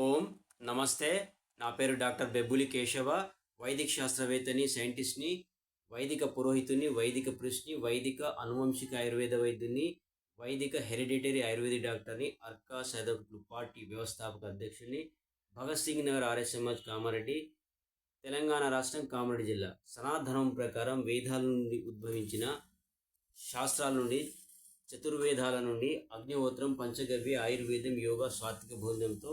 ఓం నమస్తే. నా పేరు డాక్టర్ బెబ్బులి కేశవ. వైదిక శాస్త్రవేత్తని, సైంటిస్ట్‌ని, వైదిక పురోహితుడిని, వైదిక ప్రిస్ట్‌ని, వైదిక అనువంశిక ఆయుర్వేద వైద్యుడిని, వైదిక హెరిడిటరీ ఆయుర్వేదిక్ డాక్టర్‌ని, అర్కా సైదకులు పార్టీ వ్యవస్థాపక అధ్యక్షుడిని, భగత్ సింగ్ నగర్ ఆర్ఎస్ఎంహెచ్ కామారెడ్డి, తెలంగాణ రాష్ట్రం కామారెడ్డి జిల్లా. సనాతనం ప్రకారం వేదాల నుండి ఉద్భవించిన శాస్త్రాల నుండి, చతుర్వేదాల నుండి, అగ్నిహోత్రం, పంచగవ్య, ఆయుర్వేదం, యోగా, సాత్విక భోజనంతో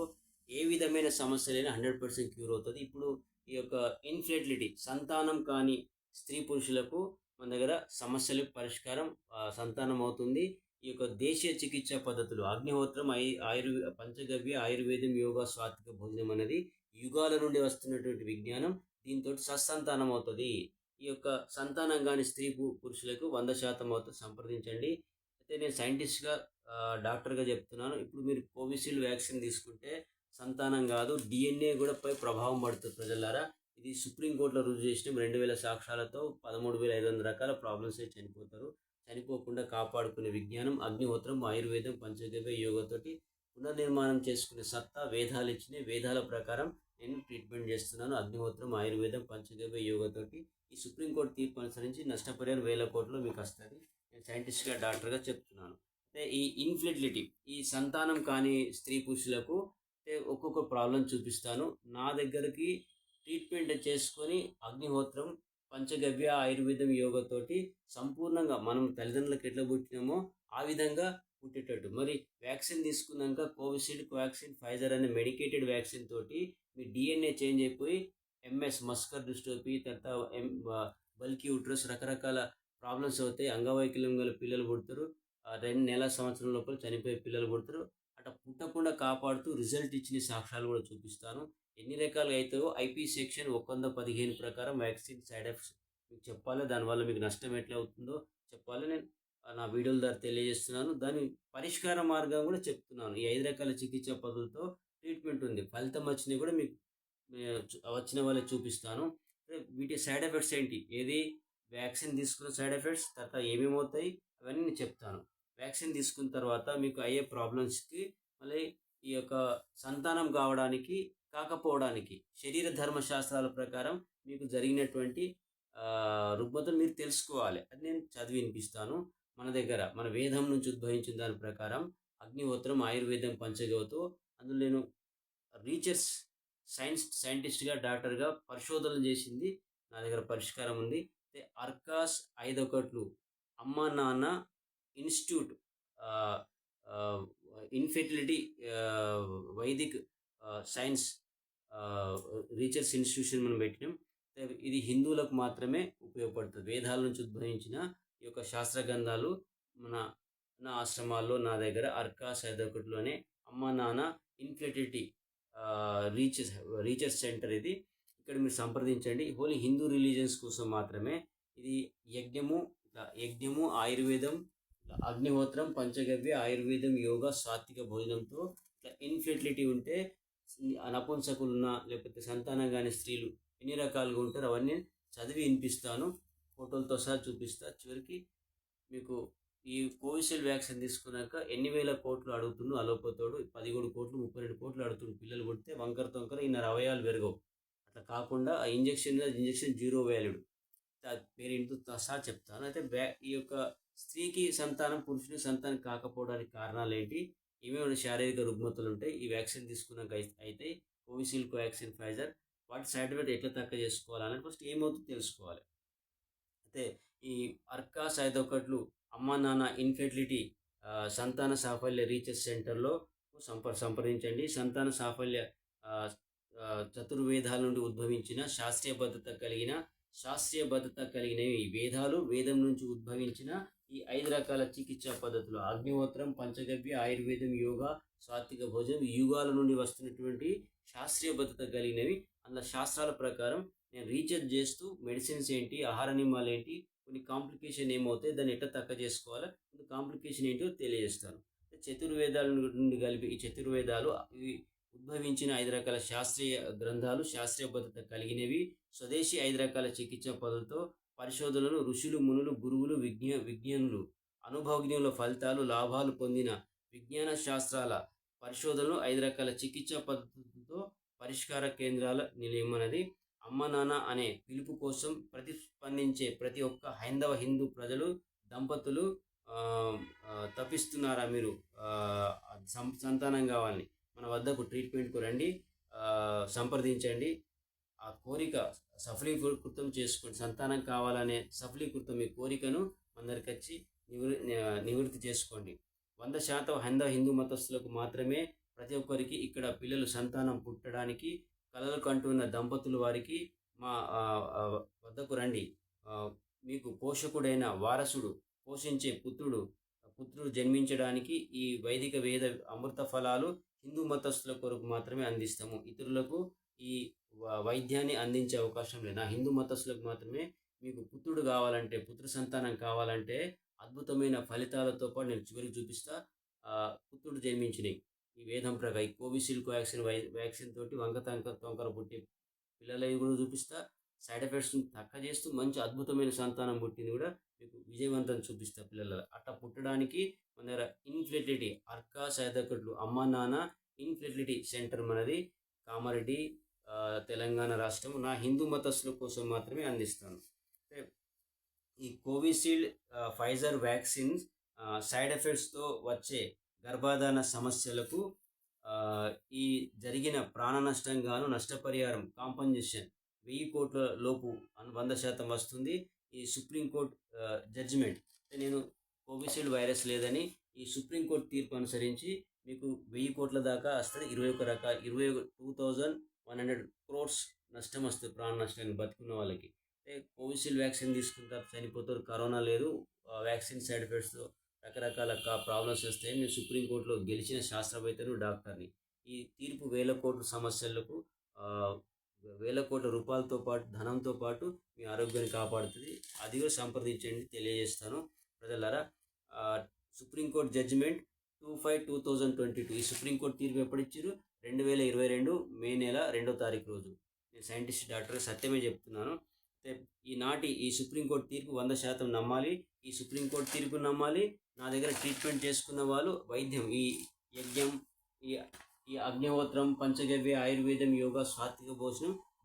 ఏ విధమైన సమస్యలైనా 100% క్యూర్ అవుతుంది. ఇప్పుడు ఈ యొక్క ఇన్ఫెర్టిలిటీ, సంతానం కాని స్త్రీ పురుషులకు మన దగ్గర సమస్యలు పరిష్కారం, సంతానం అవుతుంది. ఈ యొక్క దేశీయ చికిత్సా పద్ధతులు అగ్నిహోత్రం, పంచగవ్య, ఆయుర్వేదం, యోగా, సాత్విక భోజనం అనేది యుగాల నుండి వస్తున్నటువంటి విజ్ఞానం. దీంతో సత్సంతానం అవుతుంది. ఈ యొక్క సంతానం కాని స్త్రీ పురుషులకు 100% అవుతుంది. సంప్రదించండి. అయితే నేను సైంటిస్ట్గా, డాక్టర్గా చెప్తున్నాను. ఇప్పుడు మీరు కోవిషీల్డ్ వ్యాక్సిన్ తీసుకుంటే సంతానం కాదు, డిఎన్ఏ కూడా పై ప్రభావం పడుతుంది ప్రజలారా. ఇది సుప్రీంకోర్టులో రుజువు చేసిన 2000 సాక్ష్యాలతో 13,500 రకాల ప్రాబ్లమ్స్ చనిపోతారు. చనిపోకుండా కాపాడుకునే విజ్ఞానం అగ్నిహోత్రం, ఆయుర్వేదం, పంచగవ్య, యోగతోటి పునర్నిర్మాణం చేసుకునే సత్తా వేదాలు ఇచ్చినాయి. వేదాల ప్రకారం నేను ట్రీట్మెంట్ చేస్తున్నాను. అగ్నిహోత్రం, ఆయుర్వేదం, పంచగవ్య, యోగతోటి ఈ సుప్రీంకోర్టు తీర్పు అనుసరించి నష్టపరిహారం 1000 కోట్లు మీకు వస్తుంది. నేను సైంటిస్ట్గా, డాక్టర్గా చెప్తున్నాను. అయితే ఈ ఇన్ఫెర్టిలిటీ, ఈ సంతానం కాని స్త్రీ పురుషులకు ఒక్కొక్క ప్రాబ్లం చూపిస్తాను. నా దగ్గరికి ట్రీట్మెంట్ చేసుకొని అగ్నిహోత్రం, పంచగవ్య, ఆయుర్వేదం, యోగతోటి సంపూర్ణంగా మనం తల్లిదండ్రులకు ఎట్లా పుట్టినామో ఆ విధంగా పుట్టేటట్టు. మరి వ్యాక్సిన్ తీసుకున్నాక కోవిషీల్డ్, కోవాక్సిన్, ఫైజర్ అనే మెడికేటెడ్ వ్యాక్సిన్ తోటి మీ డిఎన్ఏ చేంజ్ అయిపోయి ఎంఎస్, మస్కర్ డిస్ట్రోఫీ, తర్వాత బల్కీ యూట్రస్, రకరకాల ప్రాబ్లమ్స్ అవుతాయి. అంగవైకల్యం గల పిల్లలు పుడతారు. 2 నెలల సంవత్సరం లోపల చనిపోయే పిల్లలు పుడతారు. అట్లా పుట్టకుండా కాపాడుతూ రిజల్ట్ ఇచ్చిన సాక్ష్యాలు కూడా చూపిస్తాను. ఎన్ని రకాలుగా అవుతాయో ఐపీ సెక్షన్ 115 ప్రకారం వ్యాక్సిన్ సైడ్ ఎఫెక్ట్స్ మీకు చెప్పాలి. దానివల్ల మీకు నష్టం ఎట్లా అవుతుందో చెప్పాలి. నేను నా వీడియోల ద్వారా తెలియజేస్తున్నాను. దాని పరిష్కార మార్గం కూడా చెప్తున్నాను. ఈ 5 రకాల చికిత్సా పద్ధతులతో ట్రీట్మెంట్ ఉంది. ఫలితం వచ్చినవి కూడా మీకు వచ్చిన వాళ్ళే చూపిస్తాను. వీటి సైడ్ ఎఫెక్ట్స్ ఏంటి, ఏది వ్యాక్సిన్ తీసుకున్న సైడ్ ఎఫెక్ట్స్, తర్వాత ఏమేమి అవుతాయి అవన్నీ నేను చెప్తాను. వ్యాక్సిన్ తీసుకున్న తర్వాత మీకు అయ్యే ప్రాబ్లమ్స్కి, మళ్ళీ ఈ యొక్క సంతానం కావడానికి, కాకపోవడానికి శరీర ధర్మశాస్త్రాల ప్రకారం మీకు జరిగినటువంటి రుగ్మతలు మీరు తెలుసుకోవాలి. అది నేను చదివి వినిపిస్తాను. మన దగ్గర మన వేదం నుంచి ఉద్భవించిన దాని ప్రకారం అగ్నిహోత్రం, ఆయుర్వేదం, పంచగవ్యతో అందులో నేను రీసెర్చ్ సైంటిస్ట్గా, డాక్టర్గా పరిశోధనలు చేసింది నా దగ్గర పరిష్కారం ఉంది. అర్కాస్ 5 అమ్మ నాన్న institute, infertility Vaidik science research institution మనం పెట్టినాం. ఇది హిందువులకు మాత్రమే ఉపయోగపడుతుంది. వేదాల నుంచి ఉద్భవించిన ఈ యొక్క శాస్త్ర గ్రంథాలు నా ఆశ్రమాల్లో, నా దగ్గర అర్కాస్ 5 అమ్మ నాన్న ఇన్ఫెర్టిలిటీ రీసెర్చ్ సెంటర్ ఇది. ఇక్కడ మీరు సంప్రదించండి. ఓన్లీ హిందూ రిలీజియన్స్ కోసం మాత్రమే ఇది. యజ్ఞము, ఆయుర్వేదం, అగ్నిహోత్రం, పంచగవ్య, ఆయుర్వేదం, యోగా, సాత్విక భోజనంతో ఇట్లా ఇన్ఫెర్టిలిటీ ఉంటే, నపుంసకులున్నా లేకపోతే సంతానం కాని స్త్రీలు ఎన్ని రకాలుగా ఉంటారో అవన్నీ చదివి వినిపిస్తాను. ఫోటోలతో సహా చూపిస్తా. చివరికి మీకు ఈ కోవిషీల్డ్ వ్యాక్సిన్ తీసుకున్నాక ఎన్ని వేల కోట్లు అడుగుతుండు అలోపతోడు, 17 కోట్లు, 32 కోట్లు అడుగుతుండు. పిల్లలు పుడితే వంకర తొంకర ఇన్నర అవయాలు పెరగవు. అట్లా కాకుండా ఆ ఇంజక్షన్ 0 వాల్యూడ్ పేరెంట్తో సహా చెప్తాను. అయితే ఈ యొక్క స్త్రీకి సంతానం, పురుషునికి సంతానం కాకపోవడానికి కారణాలు ఏంటి, ఏమేమైనా శారీరక రుగ్మతలు ఉంటాయి, ఈ వ్యాక్సిన్ తీసుకున్నాక అయితే కోవిషీల్డ్, కోవాక్సిన్, ఫైజర్, వాటి సైడ్ ఎఫెక్ట్ ఎట్లా తక్కువ చేసుకోవాలని ఫస్ట్ ఏమవుతుందో తెలుసుకోవాలి. అయితే ఈ అర్కాస్ 5 అమ్మ నాన్న ఇన్ఫెర్టిలిటీ సంతాన సాఫల్య రీసెర్చ్ సెంటర్లో సంప్రదించండి. సంతాన సాఫల్య చతుర్వేదాల నుండి ఉద్భవించిన శాస్త్రీయ భద్రత కలిగిన ఈ వేదాలు, వేదం నుంచి ఉద్భవించిన ఈ 5 రకాల చికిత్సా పద్ధతులు అగ్నిహోత్రం, పంచగవ్య, ఆయుర్వేదం, యోగా, సాత్విక భోజనం యుగాల నుండి వస్తున్నటువంటి శాస్త్రీయ భద్రత కలిగినవి. అందులో శాస్త్రాల ప్రకారం నేను రీసెర్చ్ చేస్తూ మెడిసిన్స్ ఏంటి, ఆహార నియమాలు ఏంటి, కొన్ని కాంప్లికేషన్ ఏమవుతాయి, దాన్ని ఎట్లా తక్కువ చేసుకోవాలో, కాంప్లికేషన్ ఏంటో తెలియజేస్తాను. చతుర్వేదాల నుండి కలిపి ఈ చతుర్వేదాలు ఉద్భవించిన 5 రకాల శాస్త్రీయ గ్రంథాలు, శాస్త్రీయ భద్రత కలిగినవి. స్వదేశీ 5 రకాల చికిత్సా పద్ధతులతో పరిశోధనలు, ఋషులు, మునులు, గురువులు, విజ్ఞానులు, అనుభవజ్ఞుల ఫలితాలు, లాభాలు పొందిన విజ్ఞాన శాస్త్రాల పరిశోధనలు 5 రకాల చికిత్సా పద్ధతులతో పరిష్కార కేంద్రాల నిలయం అనేది అమ్మ నాన్న అనే పిలుపు కోసం ప్రతిస్పందించే ప్రతి ఒక్క హైందవ హిందూ ప్రజలు దంపతులు తపిస్తున్నారా మీరు సంతానం కావాలని మన వద్దకు ట్రీట్మెంట్కు రండి, సంప్రదించండి. ఆ కోరిక సఫలీకృతం చేసుకోండి. సంతానం కావాలనే సఫలీకృతం మీ కోరికను అందరికి వచ్చి నివృత్తి చేసుకోండి. 100% హైందవ హిందూ మతస్థులకు మాత్రమే ప్రతి ఒక్కరికి ఇక్కడ పిల్లలు సంతానం పుట్టడానికి కలలు కంటున్న దంపతులు వారికి మా వద్దకు రండి. మీకు పోషకుడైన వారసుడు పోషించే పుత్రుడు జన్మించడానికి ఈ వైదిక వేద అమృత ఫలాలు హిందూ మతస్థుల కొరకు మాత్రమే అందిస్తాము. ఇతరులకు ఈ వైద్యాన్ని అందించే అవకాశం లేదు. నా హిందూ మతస్థులకు మాత్రమే మీకు పుత్రుడు కావాలంటే, పుత్ర సంతానం కావాలంటే అద్భుతమైన ఫలితాలతో పాటు నేను చివరికి చూపిస్తా. పుత్రుడు జన్మించినాయి ఈ వేదం ప్రకారం. ఈ కోవిషీల్డ్ వ్యాక్సిన్ తోటి తొంకర పుట్టి పిల్లలవి కూడా చూపిస్తా. సైడ్ ఎఫెక్ట్స్ని తక్కువ చేస్తూ మంచి అద్భుతమైన సంతానం పుట్టింది కూడా మీకు విజయవంతం చూపిస్తా పిల్లలు. అట్లా పుట్టడానికి మన దగ్గర ఇన్ఫెర్టిలిటీ అర్కా సైదకట్లు అమ్మ నాన్న ఇన్ఫెర్టిలిటీ సెంటర్ మనది కామారెడ్డి, తెలంగాణ రాష్ట్రం. నా హిందూ మతస్థుల కోసం మాత్రమే అందిస్తాను. ఈ కోవిషీల్డ్ ఫైజర్ వ్యాక్సిన్ సైడ్ ఎఫెక్ట్స్తో వచ్చే గర్భధారణ సమస్యలకు ఈ జరిగిన ప్రాణ నష్టం గాను నష్టపరిహారం కాంపన్సేషన్ 1000 కోట్ల లోపు 100% వస్తుంది. ఈ సుప్రీంకోర్టు జడ్జిమెంట్, నేను కోవిషీల్డ్ వైరస్ లేదని ఈ సుప్రీంకోర్టు తీర్పు అనుసరించి మీకు 1000 కోట్ల దాకా వస్తుంది. 21,100 crores నష్టం వస్తుంది, ప్రాణ నష్టానికి బతుకున్న వాళ్ళకి. కోవిషీల్డ్ వ్యాక్సిన్ తీసుకుంటారు చనిపోతారు, కరోనా లేదు. వ్యాక్సిన్ సైడ్ ఎఫెక్ట్స్తో రకరకాల ప్రాబ్లమ్స్ వస్తాయని నేను సుప్రీంకోర్టులో గెలిచిన శాస్త్రవేత్తను, డాక్టర్ని. ఈ తీర్పు 1000 కోట్ల సమస్యలకు 1000 కోట్ల రూపాయలతో పాటు ధనంతో పాటు మీ ఆరోగ్యాన్ని కాపాడుతుంది. అది కూడా సంప్రదించండి, తెలియజేస్తాను ప్రజలారా. Supreme court judgement 25/2022. ఈ సుప్రీంకోర్టు తీర్పు ఎప్పుడు ఇచ్చారు? 2022 మే నెల 2వ తారీఖు రోజు. నేను సైంటిస్ట్ డాక్టర్ సత్యమే చెప్తున్నాను. ఈనాటి ఈ సుప్రీంకోర్టు తీర్పు 100% నమ్మాలి. ఈ సుప్రీంకోర్టు తీర్పు నమ్మాలి. నా దగ్గర ట్రీట్మెంట్ చేసుకున్న వాళ్ళు వైద్యం, ఈ యజ్ఞం, ఈ అగ్నిహోత్రం, పంచగవ్య, ఆయుర్వేదం, యోగా, సాత్విక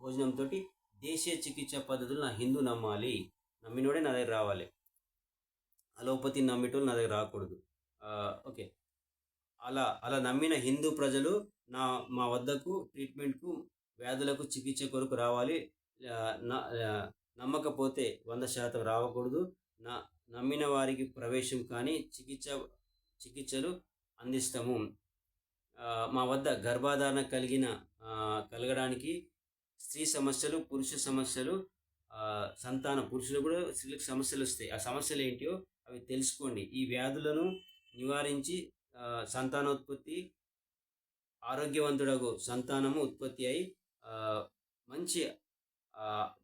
భోజనంతో దేశీయ చికిత్స పద్ధతులు నా హిందూ నమ్మాలి. నమ్మినోడే నా దగ్గర రావాలి. అలోపతి నమ్మేటోళ్ళు నా దగ్గర రాకూడదు. ఓకే, అలా నమ్మిన హిందూ ప్రజలు మా వద్దకు ట్రీట్మెంట్కు, వ్యాధులకు చికిత్స కొరకు రావాలి. నమ్మకపోతే 100% రావకూడదు. నమ్మిన వారికి ప్రవేశం కానీ చికిత్సలు అందిస్తాము. మా వద్ద గర్భధారణ కలగడానికి స్త్రీ సమస్యలు, పురుష సమస్యలు, సంతానం, పురుషులు కూడా స్త్రీలకు సమస్యలు వస్తాయి. ఆ సమస్యలు ఏంటియో అవి తెలుసుకోండి. ఈ వ్యాధులను నివారించి సంతానోత్పత్తి, ఆరోగ్యవంతుడగు సంతానము ఉత్పత్తి అయి మంచి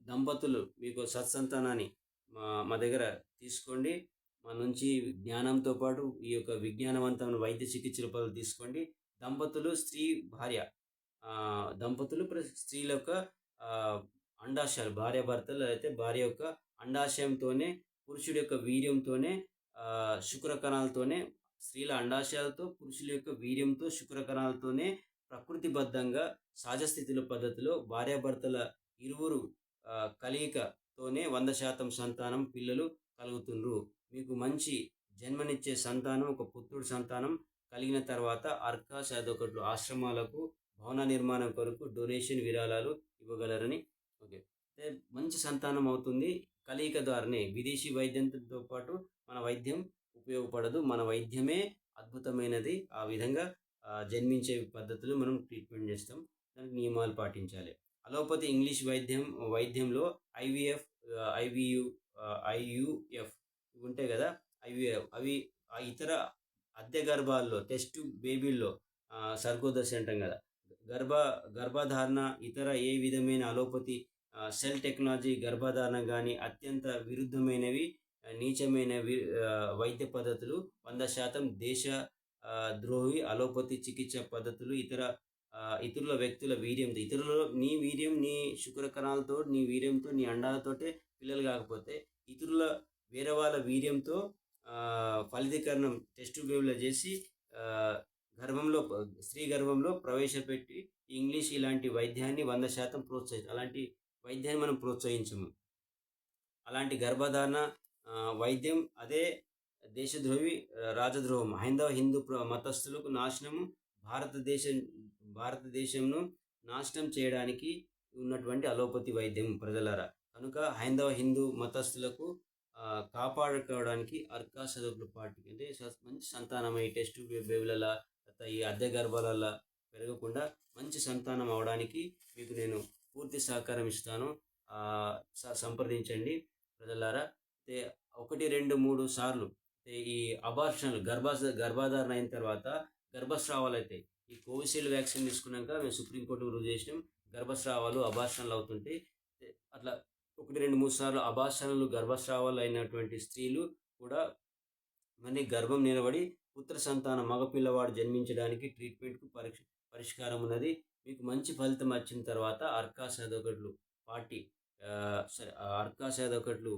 దంపతులు మీకు సత్సంతానాన్ని మా దగ్గర తీసుకోండి. మా నుంచి జ్ఞానంతో పాటు ఈ యొక్క విజ్ఞానవంతమైన వైద్య చికిత్సల పద్ధతులు తీసుకోండి. దంపతులు, స్త్రీ భార్య దంపతులు స్త్రీల యొక్క అండాశయాలు, భార్యాభర్తలు అయితే భార్య యొక్క అండాశయంతోనే, పురుషుడి యొక్క వీర్యంతోనే, శుక్రకణాలతోనే, స్త్రీల అండాశయాలతో, పురుషుల యొక్క వీర్యంతో, శుక్రకణాలతోనే ప్రకృతిబద్ధంగా సహజ స్థితిలో పద్ధతిలో భార్యాభర్తల ఇరువురు కలయికతోనే 100% సంతానం పిల్లలు కలుగుతుండ్రు. మీకు మంచి జన్మనిచ్చే సంతానం, ఒక పుత్రుడు సంతానం కలిగిన తర్వాత అర్కా సైదోకట్లు ఆశ్రమాలకు భవన నిర్మాణం కొరకు డొనేషన్ విరాళాలు ఇవ్వగలరని. ఓకే, మంచి సంతానం అవుతుంది కలయిక ద్వారానే. విదేశీ వైద్యంతో పాటు మన వైద్యం ఉపయోగపడదు. మన వైద్యమే అద్భుతమైనది. ఆ విధంగా జన్మించే పద్ధతులు మనం ట్రీట్మెంట్ చేస్తాం. దానికి నియమాలు పాటించాలి. అలోపతి ఇంగ్లీష్ వైద్యంలో ఐవీఎఫ్, ఐయుఎఫ్ ఉంటాయి కదా. ఐవీఎఫ్ అవి ఇతర అద్దె గర్భాల్లో, టెస్ట్ బేబీల్లో సర్గోదశ అంటాం కదా, గర్భధారణ, ఇతర ఏ విధమైన అలోపతి సెల్ టెక్నాలజీ గర్భధారణ కానీ అత్యంత విరుద్ధమైనవి, నీచమైన వైద్య పద్ధతులు, 100% దేశ ద్రోహి అలోపతి చికిత్స పద్ధతులు, ఇతరుల వ్యక్తుల వీర్యంతో, నీ వీర్యం, నీ శుక్రకణాలతో, నీ వీర్యంతో, నీ అండాలతోటే పిల్లలు కాకపోతే వేరే వాళ్ళ వీర్యంతో ఫలితీకరణం టెస్ట్ బేబీలో చేసి స్త్రీ గర్భంలో ప్రవేశపెట్టి ఇంగ్లీష్ ఇలాంటి వైద్యాన్ని 100% అలాంటి వైద్యాన్ని మనం ప్రోత్సహించము. అలాంటి గర్భధారణ వైద్యం అదే దేశద్రోహి, రాజద్రోహం. హైందవ హిందూ మతస్థులకు నాశనము, భారతదేశం భారతదేశంను నాశనం చేయడానికి ఉన్నటువంటి అలోపతి వైద్యం ప్రజలారా. కనుక హైందవ హిందూ మతస్థులకు కాపాడుకోవడానికి అర్కా సదకులు పాటికి అంటే మంచి సంతానం ఈ టెస్ట్ బేబీల ఈ అద్దె గర్భాల పెరగకుండా మంచి సంతానం అవడానికి మీకు నేను పూర్తి సహకారం ఇస్తాను. సంప్రదించండి ప్రజలారా. అయితే 1, 2, 3 సార్లు ఈ అబార్షన్లు గర్భధారణ అయిన తర్వాత గర్భస్రావాలు అవుతాయి. ఈ కోవిషీల్డ్ వ్యాక్సిన్ తీసుకున్నాక మేము సుప్రీంకోర్టు రుజువు చేసినాం, గర్భస్రావాలు అబార్షన్లు అవుతుంటాయి. అట్లా 1, 2, 3 సార్లు గర్భస్రావాలు అయినటువంటి స్త్రీలు కూడా మళ్ళీ గర్భం నిలబడి పుత్ర సంతానం మగపిల్లవాడు జన్మించడానికి ట్రీట్మెంట్కు పరిష్కారం ఉన్నది. మీకు మంచి ఫలితం వచ్చిన తర్వాత అర్కా సదొకట్లు పార్టీ అర్కా సదొకట్లు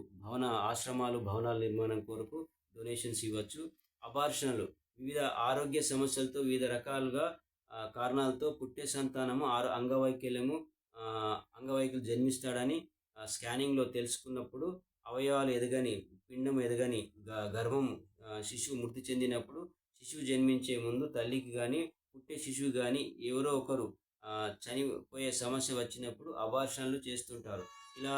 ఆశ్రమాలు భవనాల నిర్మాణం కొరకు డొనేషన్స్ ఇవ్వచ్చు. అబార్షన్లు వివిధ ఆరోగ్య సమస్యలతో వివిధ రకాలుగా కారణాలతో పుట్టే సంతానము అంగవైకల్యం జన్మిస్తాడని స్కానింగ్లో తెలుసుకున్నప్పుడు అవయవాలు ఎదగని, పిండం ఎదగని గర్భం శిశువు మృతి చెందినప్పుడు శిశువు జన్మించే ముందు తల్లికి కానీ పుట్టే శిశువు కానీ ఎవరో ఒకరు చనిపోయే సమస్య వచ్చినప్పుడు అబార్షన్లు చేస్తుంటారు. ఇలా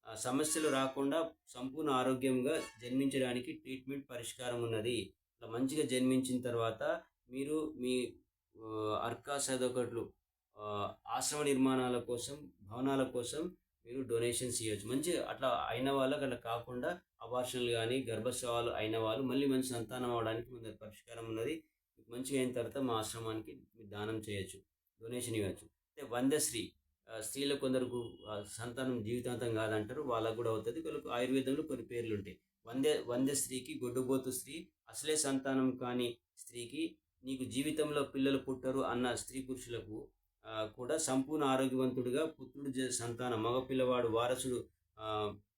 సమస్యలు రాకుండా సంపూర్ణ ఆరోగ్యంగా జన్మించడానికి ట్రీట్మెంట్ పరిష్కారం ఉన్నది. ఇలా మంచిగా జన్మించిన తర్వాత మీరు మీ అర్కా సదొకట్లు ఆశ్రమ నిర్మాణాల కోసం, భవనాల కోసం మీరు డొనేషన్స్ ఇవ్వచ్చు. మంచి అట్లా అయిన వాళ్ళకి అట్లా కాకుండా అబార్షన్లు కానీ గర్భస్రావాలు అయిన వాళ్ళు మళ్ళీ మంచి సంతానం అవడానికి మన పరిష్కారం ఉన్నది. మంచిగా అయిన తర్వాత మా ఆశ్రమానికి మీరు దానం చేయొచ్చు, డొనేషన్ ఇవ్వచ్చు. అంటే వందశ్రీ స్త్రీలకు కొందరకు సంతానం జీవితాంతం కాదంటారు, వాళ్ళకు కూడా అవుతుంది. వాళ్ళకు ఆయుర్వేదంలో కొన్ని పేర్లు ఉంటాయి. వంద స్త్రీకి గొడ్డుబోతు స్త్రీ, అసలే సంతానం కాని స్త్రీకి, నీకు జీవితంలో పిల్లలు పుట్టరు అన్న స్త్రీ పురుషులకు కూడా సంపూర్ణ ఆరోగ్యవంతుడిగా పుత్రుడు సంతానం మగపిల్లవాడు వారసుడు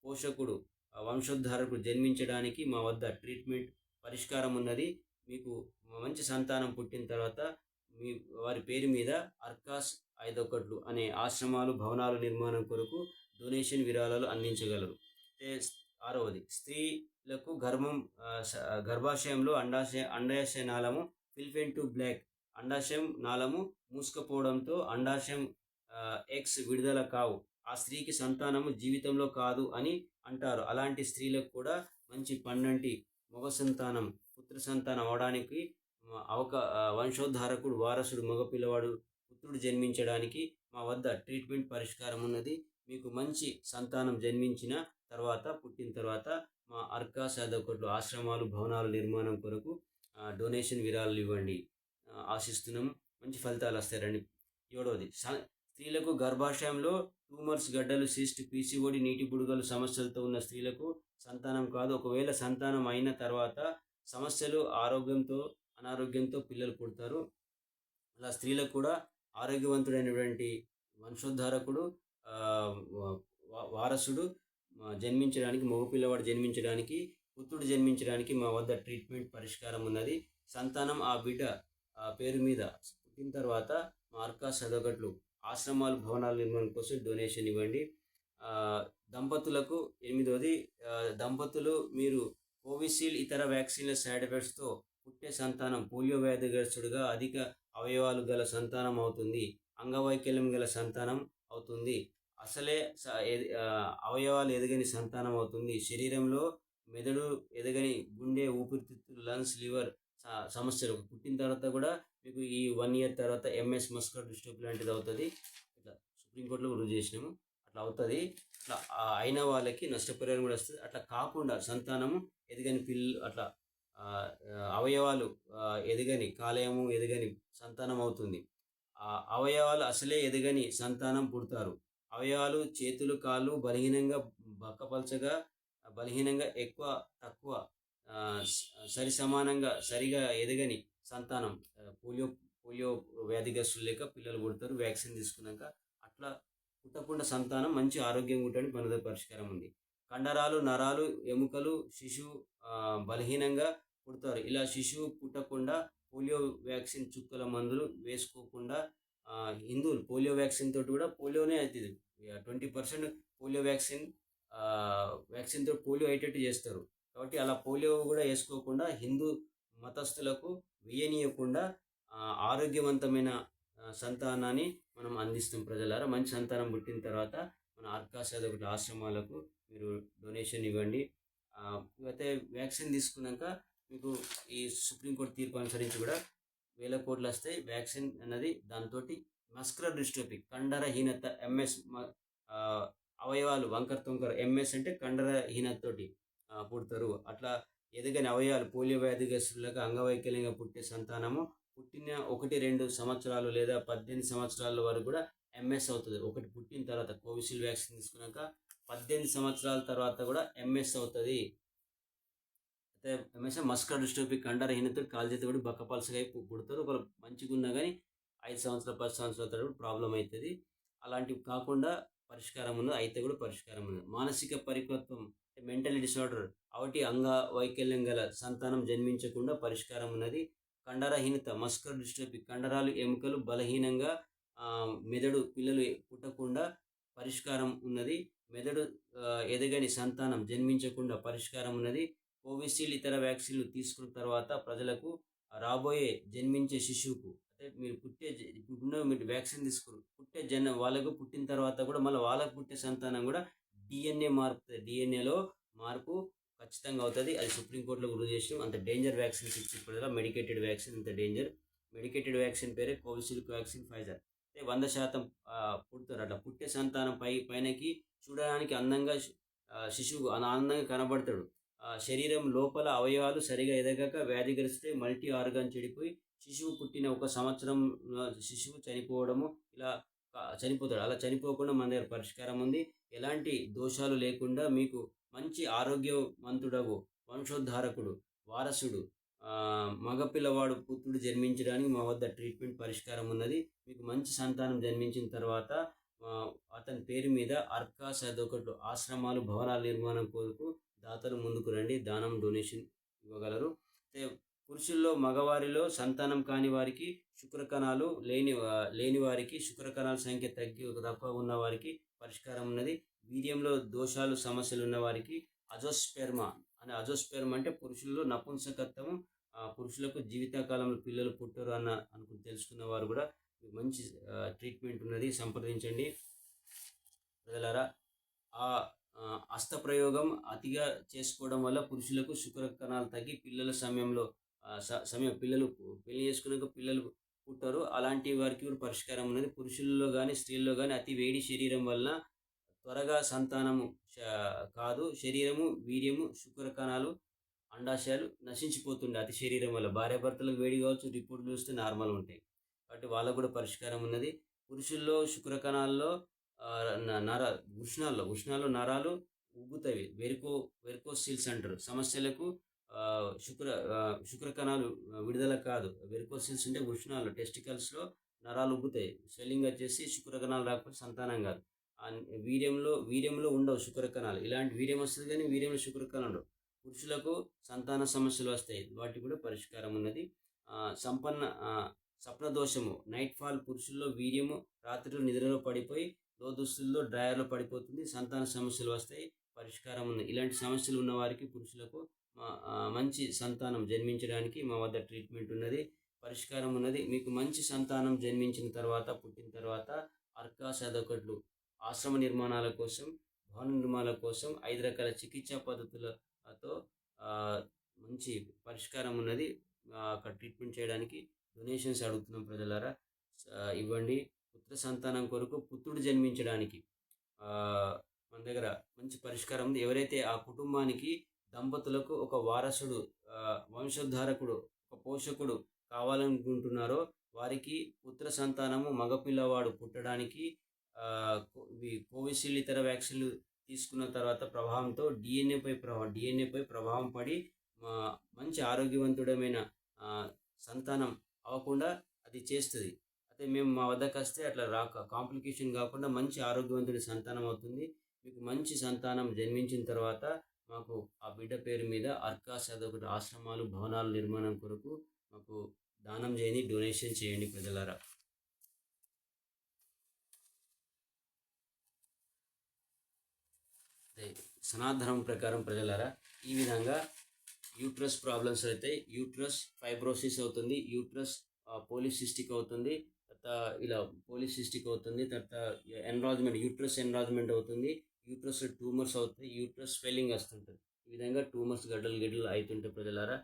పోషకుడు వంశోద్ధారకుడు జన్మించడానికి మా వద్ద ట్రీట్మెంట్ పరిష్కారం ఉన్నది. మీకు మంచి సంతానం పుట్టిన తర్వాత వారి పేరు మీద అర్కాస్ 5 అనే ఆశ్రమాలు భవనాలు నిర్మాణం కొరకు డొనేషన్ విరాళాలు అందించగలరు. 6వది స్త్రీలకు గర్భాశయంలో అండాశయ నాళము ఫిల్ఫెన్ టు బ్లాక్, అండాశయం నాళము మూసుకపోవడంతో అండాశయం ఎగ్స్ విడుదల కావు, ఆ స్త్రీకి సంతానము జీవితంలో కాదు అని అంటారు. అలాంటి స్త్రీలకు కూడా మంచి పండంటి మగ సంతానం పుత్ర సంతానం అవడానికి వంశోద్ధారకుడు వారసుడు మగపిల్లవాడు పుత్రుడు జన్మించడానికి మా వద్ద ట్రీట్మెంట్ పరిష్కారం ఉన్నది. మీకు మంచి సంతానం జన్మించిన తర్వాత పుట్టిన తర్వాత మా అర్కా సదొకట్లు ఆశ్రమాలు భవనాలు నిర్మాణం కొరకు డొనేషన్ విరాళాలు ఇవ్వండి, ఆశిస్తున్నాము. మంచి ఫలితాలు వస్తాయండి. 7వది స్త్రీలకు గర్భాశయంలో ట్యూమర్స్, గడ్డలు, సిస్ట్, పీసీఓడి, నీటి బుడగలు సమస్యలతో ఉన్న స్త్రీలకు సంతానం కాదు. ఒకవేళ సంతానం అయిన తర్వాత సమస్యలు అనారోగ్యంతో పిల్లలు పుడతారు. అలా స్త్రీలకు కూడా ఆరోగ్యవంతుడైనటువంటి వంశోద్ధారకుడు వారసుడు జన్మించడానికి, మగపిల్లవాడు జన్మించడానికి, పుత్రుడు జన్మించడానికి మా వద్ద ట్రీట్మెంట్ పరిష్కారం ఉన్నది. సంతానం ఆ బిడ్డ పేరు మీద పుట్టిన తర్వాత మా అర్కా సదొకట్లు ఆశ్రమాలు భవనాల నిర్మాణం కోసం డొనేషన్ ఇవ్వండి. దంపతులకు 8వది దంపతులు మీరు కోవిషీల్డ్ ఇతర వ్యాక్సిన్ల సైడ్ ఎఫెక్ట్స్తో పుట్టే సంతానం పోలియో వ్యాధిగ్రస్తుడుగా అధిక అవయవాలు గల సంతానం అవుతుంది, అంగవైకల్యం గల సంతానం అవుతుంది, అసలే అవయవాలు ఎదగని సంతానం అవుతుంది, శరీరంలో మెదడు ఎదగని, గుండె, ఊపిరితిత్తులు, లంగ్స్, లివర్ సమస్యలు పుట్టిన తర్వాత కూడా మీకు ఈ 1 year తర్వాత ఎంఎస్ మస్కులర్ డిస్ట్రోఫీ లాంటిది అవుతుంది. ఇట్లా సుప్రీంకోర్టులో రుజువు చేసినాము. అట్లా అవుతుంది. అట్లా అయిన వాళ్ళకి నష్టపరిహారం కూడా వస్తుంది. అట్లా కాకుండా సంతానము ఎదగని అట్లా అవయవాలు ఎదగని, కాలేయము ఎదగని సంతానం అవుతుంది. అవయవాలు అసలే ఎదగని సంతానం పుడతారు. అవయవాలు చేతులు, కాళ్ళు బలహీనంగా, బక్కపలచగా, బలహీనంగా, ఎక్కువ తక్కువ సరిసమానంగా సరిగా ఎదగని సంతానం పోలియో వ్యాధిగ్రస్తులు లేక పిల్లలు పుడతారు వ్యాక్సిన్ తీసుకున్నాక. అట్లా పుట్టకుండా సంతానం మంచి ఆరోగ్యంగా ఉండడానికి మన దగ్గర పరిష్కారం ఉంది. కండరాలు, నరాలు, ఎముకలు శిశువు బలహీనంగా పుడతారు. ఇలా శిశువు పుట్టకుండా పోలియో వ్యాక్సిన్ చుక్కల మందులు వేసుకోకుండా హిందువులు పోలియో వ్యాక్సిన్ తోటి కూడా పోలియోనే అవుతుంది. 20% పోలియో వ్యాక్సిన్‌తో పోలియో అయ్యేటట్టు చేస్తారు. కాబట్టి అలా పోలియో కూడా వేసుకోకుండా హిందూ మతస్థులకు వేయనీయకుండా ఆరోగ్యవంతమైన సంతానాన్ని మనం అందిస్తాం ప్రజలారా. మంచి సంతానం పుట్టిన తర్వాత మన అర్కాస్ అదొకటి ఆశ్రమాలకు మీరు డొనేషన్ ఇవ్వండి. అయితే వ్యాక్సిన్ తీసుకున్నాక మీకు ఈ సుప్రీంకోర్టు తీర్పు అనుసరించి కూడా వేల కోట్లు వస్తాయి. వ్యాక్సిన్ అన్నది దాంతోటి మస్కులర్ డిస్ట్రోఫీ కండరహీనత ఎంఎస్ అవయవాలు వంకర తొంకర ఎంఎస్ అంటే కండరహీనతతోటి పుడతారు. అట్లా ఎదగని అవయవాలు పోలియో వ్యాధిగ్రస్తులకు అంగవైకల్యంగా పుట్టే సంతానము పుట్టిన 1-2 సంవత్సరాలు లేదా 18 సంవత్సరాల వరకు కూడా ఎంఎస్ అవుతుంది. ఒకటి పుట్టిన తర్వాత కోవిషీల్డ్ వ్యాక్సిన్ తీసుకున్నాక 18 సంవత్సరాల తర్వాత కూడా ఎంఎస్ అవుతుంది. అయితే ఎంఎస్ మస్కులర్ డిస్ట్రోఫీ కండరహీనత కాలు చేతి కూడా బక్కపలసగా పుడతారు. ఒకరు మంచిగా ఉన్నా కానీ 5 సంవత్సరాలు 10 సంవత్సరాల తర్వాత ప్రాబ్లం అవుతుంది. అలాంటివి కాకుండా పరిష్కారం ఉన్నది, అయితే కూడా పరిష్కారం ఉన్నది. మానసిక పరిపక్వం మెంటల్ డిసార్డర్ ఒకటి అంగవైకల్యం గల సంతానం జన్మించకుండా పరిష్కారం ఉన్నది. కండరహీనత మస్కులర్ డిస్ట్రోఫీ కండరాలు ఎముకలు బలహీనంగా మెదడు పిల్లలు పుట్టకుండా పరిష్కారం ఉన్నది. మెదడు ఎదగని సంతానం జన్మించకుండా పరిష్కారం ఉన్నది. కోవిషీల్డ్ ఇతర వ్యాక్సిన్లు తీసుకున్న తర్వాత ప్రజలకు రాబోయే జన్మించే శిశువుకు అంటే మీరు వ్యాక్సిన్ తీసుకోరు పుట్టే వాళ్ళకు పుట్టిన తర్వాత కూడా మళ్ళీ వాళ్ళకు పుట్టే సంతానం కూడా డిఎన్ఏ మారుతుంది. డిఎన్ఏలో మార్పు ఖచ్చితంగా అవుతుంది. అది సుప్రీంకోర్టులో రుజువు చేసినాం. అంత డేంజర్ వ్యాక్సిన్స్ ఇచ్చిపోయినా మెడికేటెడ్ వ్యాక్సిన్ ఇంత డేంజర్. మెడికేటెడ్ వ్యాక్సిన్ పేరే కోవిషీల్డ్ వ్యాక్సిన్ ఫైజర్. 100% పుడతారు. అట్లా పుట్టే సంతానం పైనకి చూడడానికి అందంగా శిశువు ఆనందంగా కనబడతాడు. శరీరం లోపల అవయవాలు సరిగా ఎదగక వ్యాధిగ్రస్తే మల్టీ ఆర్గాన్ చెడిపోయి శిశువు పుట్టిన 1 సంవత్సరం శిశువు చనిపోవడము ఇలా చనిపోతాడు. అలా చనిపోకుండా మన దగ్గర పరిష్కారం ఉంది. ఎలాంటి దోషాలు లేకుండా మీకు మంచి ఆరోగ్యవంతుడగు వంశోద్ధారకుడు వారసుడు మగపిల్లవాడు పుత్రుడు జన్మించడానికి మా వద్ద ట్రీట్మెంట్ పరిష్కారం ఉన్నది. మీకు మంచి సంతానం జన్మించిన తర్వాత అతని పేరు మీద అర్కాస్ అదొకటి ఆశ్రమాలు భవనాల నిర్మాణం కొరకు దాతలు ముందుకు రండి, దానం డొనేషన్ ఇవ్వగలరు. పురుషుల్లో మగవారిలో సంతానం కాని వారికి శుక్రకణాలు లేని వారికి శుక్రకణాల సంఖ్య తక్కువ ఉన్న వారికి పరిష్కారం ఉన్నది. వీర్యంలో దోషాలు సమస్యలు ఉన్న వారికి అజోస్పెర్మా అంటే పురుషుల్లో నపుంసకత్వము పురుషులకు జీవితకాలంలో పిల్లలు పుట్టరు అనుకుని తెలుసుకున్న వారు కూడా మంచి ట్రీట్మెంట్ ఉన్నది, సంప్రదించండి ప్రజలారా. హస్తప్రయోగం అతిగా చేసుకోవడం వల్ల పురుషులకు శుక్రకణాలు తగ్గి పిల్లల పిల్లలు పెళ్లి చేసుకున్నాక పిల్లలు పుట్టరు. అలాంటి వారికి కూడా పరిష్కారం ఉన్నది. పురుషుల్లో కానీ స్త్రీల్లో కానీ అతి వేడి శరీరం వల్ల త్వరగా సంతానము కాదు, శరీరము వీర్యము శుక్రకణాలు అండాశయాలు నశించిపోతుండే అతి శరీరం వల్ల. భార్యాభర్తలకు వేడి కావచ్చు, రిపోర్ట్లు చూస్తే నార్మల్ ఉంటాయి. కాబట్టి వాళ్ళకు కూడా పరిష్కారం ఉన్నది. పురుషుల్లో శుక్రకణాల్లో ఉష్ణాల్లో నరాలు ఉబ్బుతాయి, వెరికోసిల్స్ అంటారు. సమస్యలకు శుక్రకణాలు విడుదల కాదు. వెరికోసిల్స్ అంటే ఉష్ణాలు టెస్టికల్స్లో నరాలు ఉబ్బుతాయి, స్వెల్లింగ్ వచ్చేసి శుక్రకణాలు రాకపోతే సంతానం కాదు. వీర్యంలో ఉండవు శుక్రకణాలు. ఇలాంటి వీర్యం వస్తుంది కానీ వీర్యంలో శుక్రకణాలు ఉండవు. పురుషులకు సంతాన సమస్యలు వస్తాయి, వాటికి కూడా పరిష్కారం ఉన్నది. స్వప్నదోషము నైట్ ఫాల్ పురుషుల్లో వీర్యము రాత్రిలో నిద్రలో పడిపోయి లోదుస్తుల్లో డ్రాయర్లో పడిపోతుంది, సంతాన సమస్యలు వస్తాయి, పరిష్కారం ఉంది. ఇలాంటి సమస్యలు ఉన్న వారికి పురుషులకు మంచి సంతానం జన్మించడానికి మా వద్ద ట్రీట్మెంట్ ఉన్నది, పరిష్కారం ఉన్నది. మీకు మంచి సంతానం జన్మించిన తర్వాత పుట్టిన తర్వాత అర్కాస్ అదొకట్లు ఆశ్రమ నిర్మాణాల కోసం భవన నిర్మాణాల కోసం 5 రకాల చికిత్సా పద్ధతులతో మంచి పరిష్కారం ఉన్నది. అక్కడ ట్రీట్మెంట్ చేయడానికి డొనేషన్స్ అడుగుతున్నాం ప్రజలారా, ఇవ్వండి. పుత్ర సంతానం కొరకు పుత్రుడు జన్మించడానికి మన దగ్గర మంచి పరిష్కారం ఉంది. ఎవరైతే ఆ కుటుంబానికి దంపతులకు ఒక వారసుడు వంశోద్ధారకుడు ఒక పోషకుడు కావాలనుకుంటున్నారో వారికి పుత్ర సంతానము మగపిల్లవాడు పుట్టడానికి కోవిషీల్డ్ ఇతర వ్యాక్సిన్లు తీసుకున్న తర్వాత ప్రభావంతో డిఎన్ఏపై ప్రభావం పడి మంచి ఆరోగ్యవంతుడమైన సంతానం అవ్వకుండా అది చేస్తుంది. అయితే మేము మా వద్దకు వస్తే అట్లా కాంప్లికేషన్ కాకుండా మంచి ఆరోగ్యవంతుడి సంతానం అవుతుంది. మీకు మంచి సంతానం జన్మించిన తర్వాత మాకు ఆ బిడ్డ పేరు మీద అర్కాస్ అదొకటి ఆశ్రమాలు భవనాల నిర్మాణం కొరకు మాకు దానం చేయండి, డొనేషన్ చేయండి ప్రజలారా. సనాతనం ప్రకారం ప్రజలారా ఈ విధంగా యూట్రస్ ప్రాబ్లమ్స్ అయితే యూట్రస్ ఫైబ్రోసిస్ అవుతుంది, యూట్రస్ పోలిసిస్టిక్ అవుతుంది, తర్వాత ఇలా పోలిసిస్టిక్ అవుతుంది, తర్వాత ఎన్రాజ్మెంట్ యూట్రస్ ఎన్రాజ్మెంట్ అవుతుంది, యూట్రస్ ట్యూమర్స్ అవుతాయి, యూట్రస్ స్వెల్లింగ్ వస్తుంటుంది. ఈ విధంగా ట్యూమర్స్ గడ్డలు గిడ్డలు అవుతుంటాయి ప్రజలారా,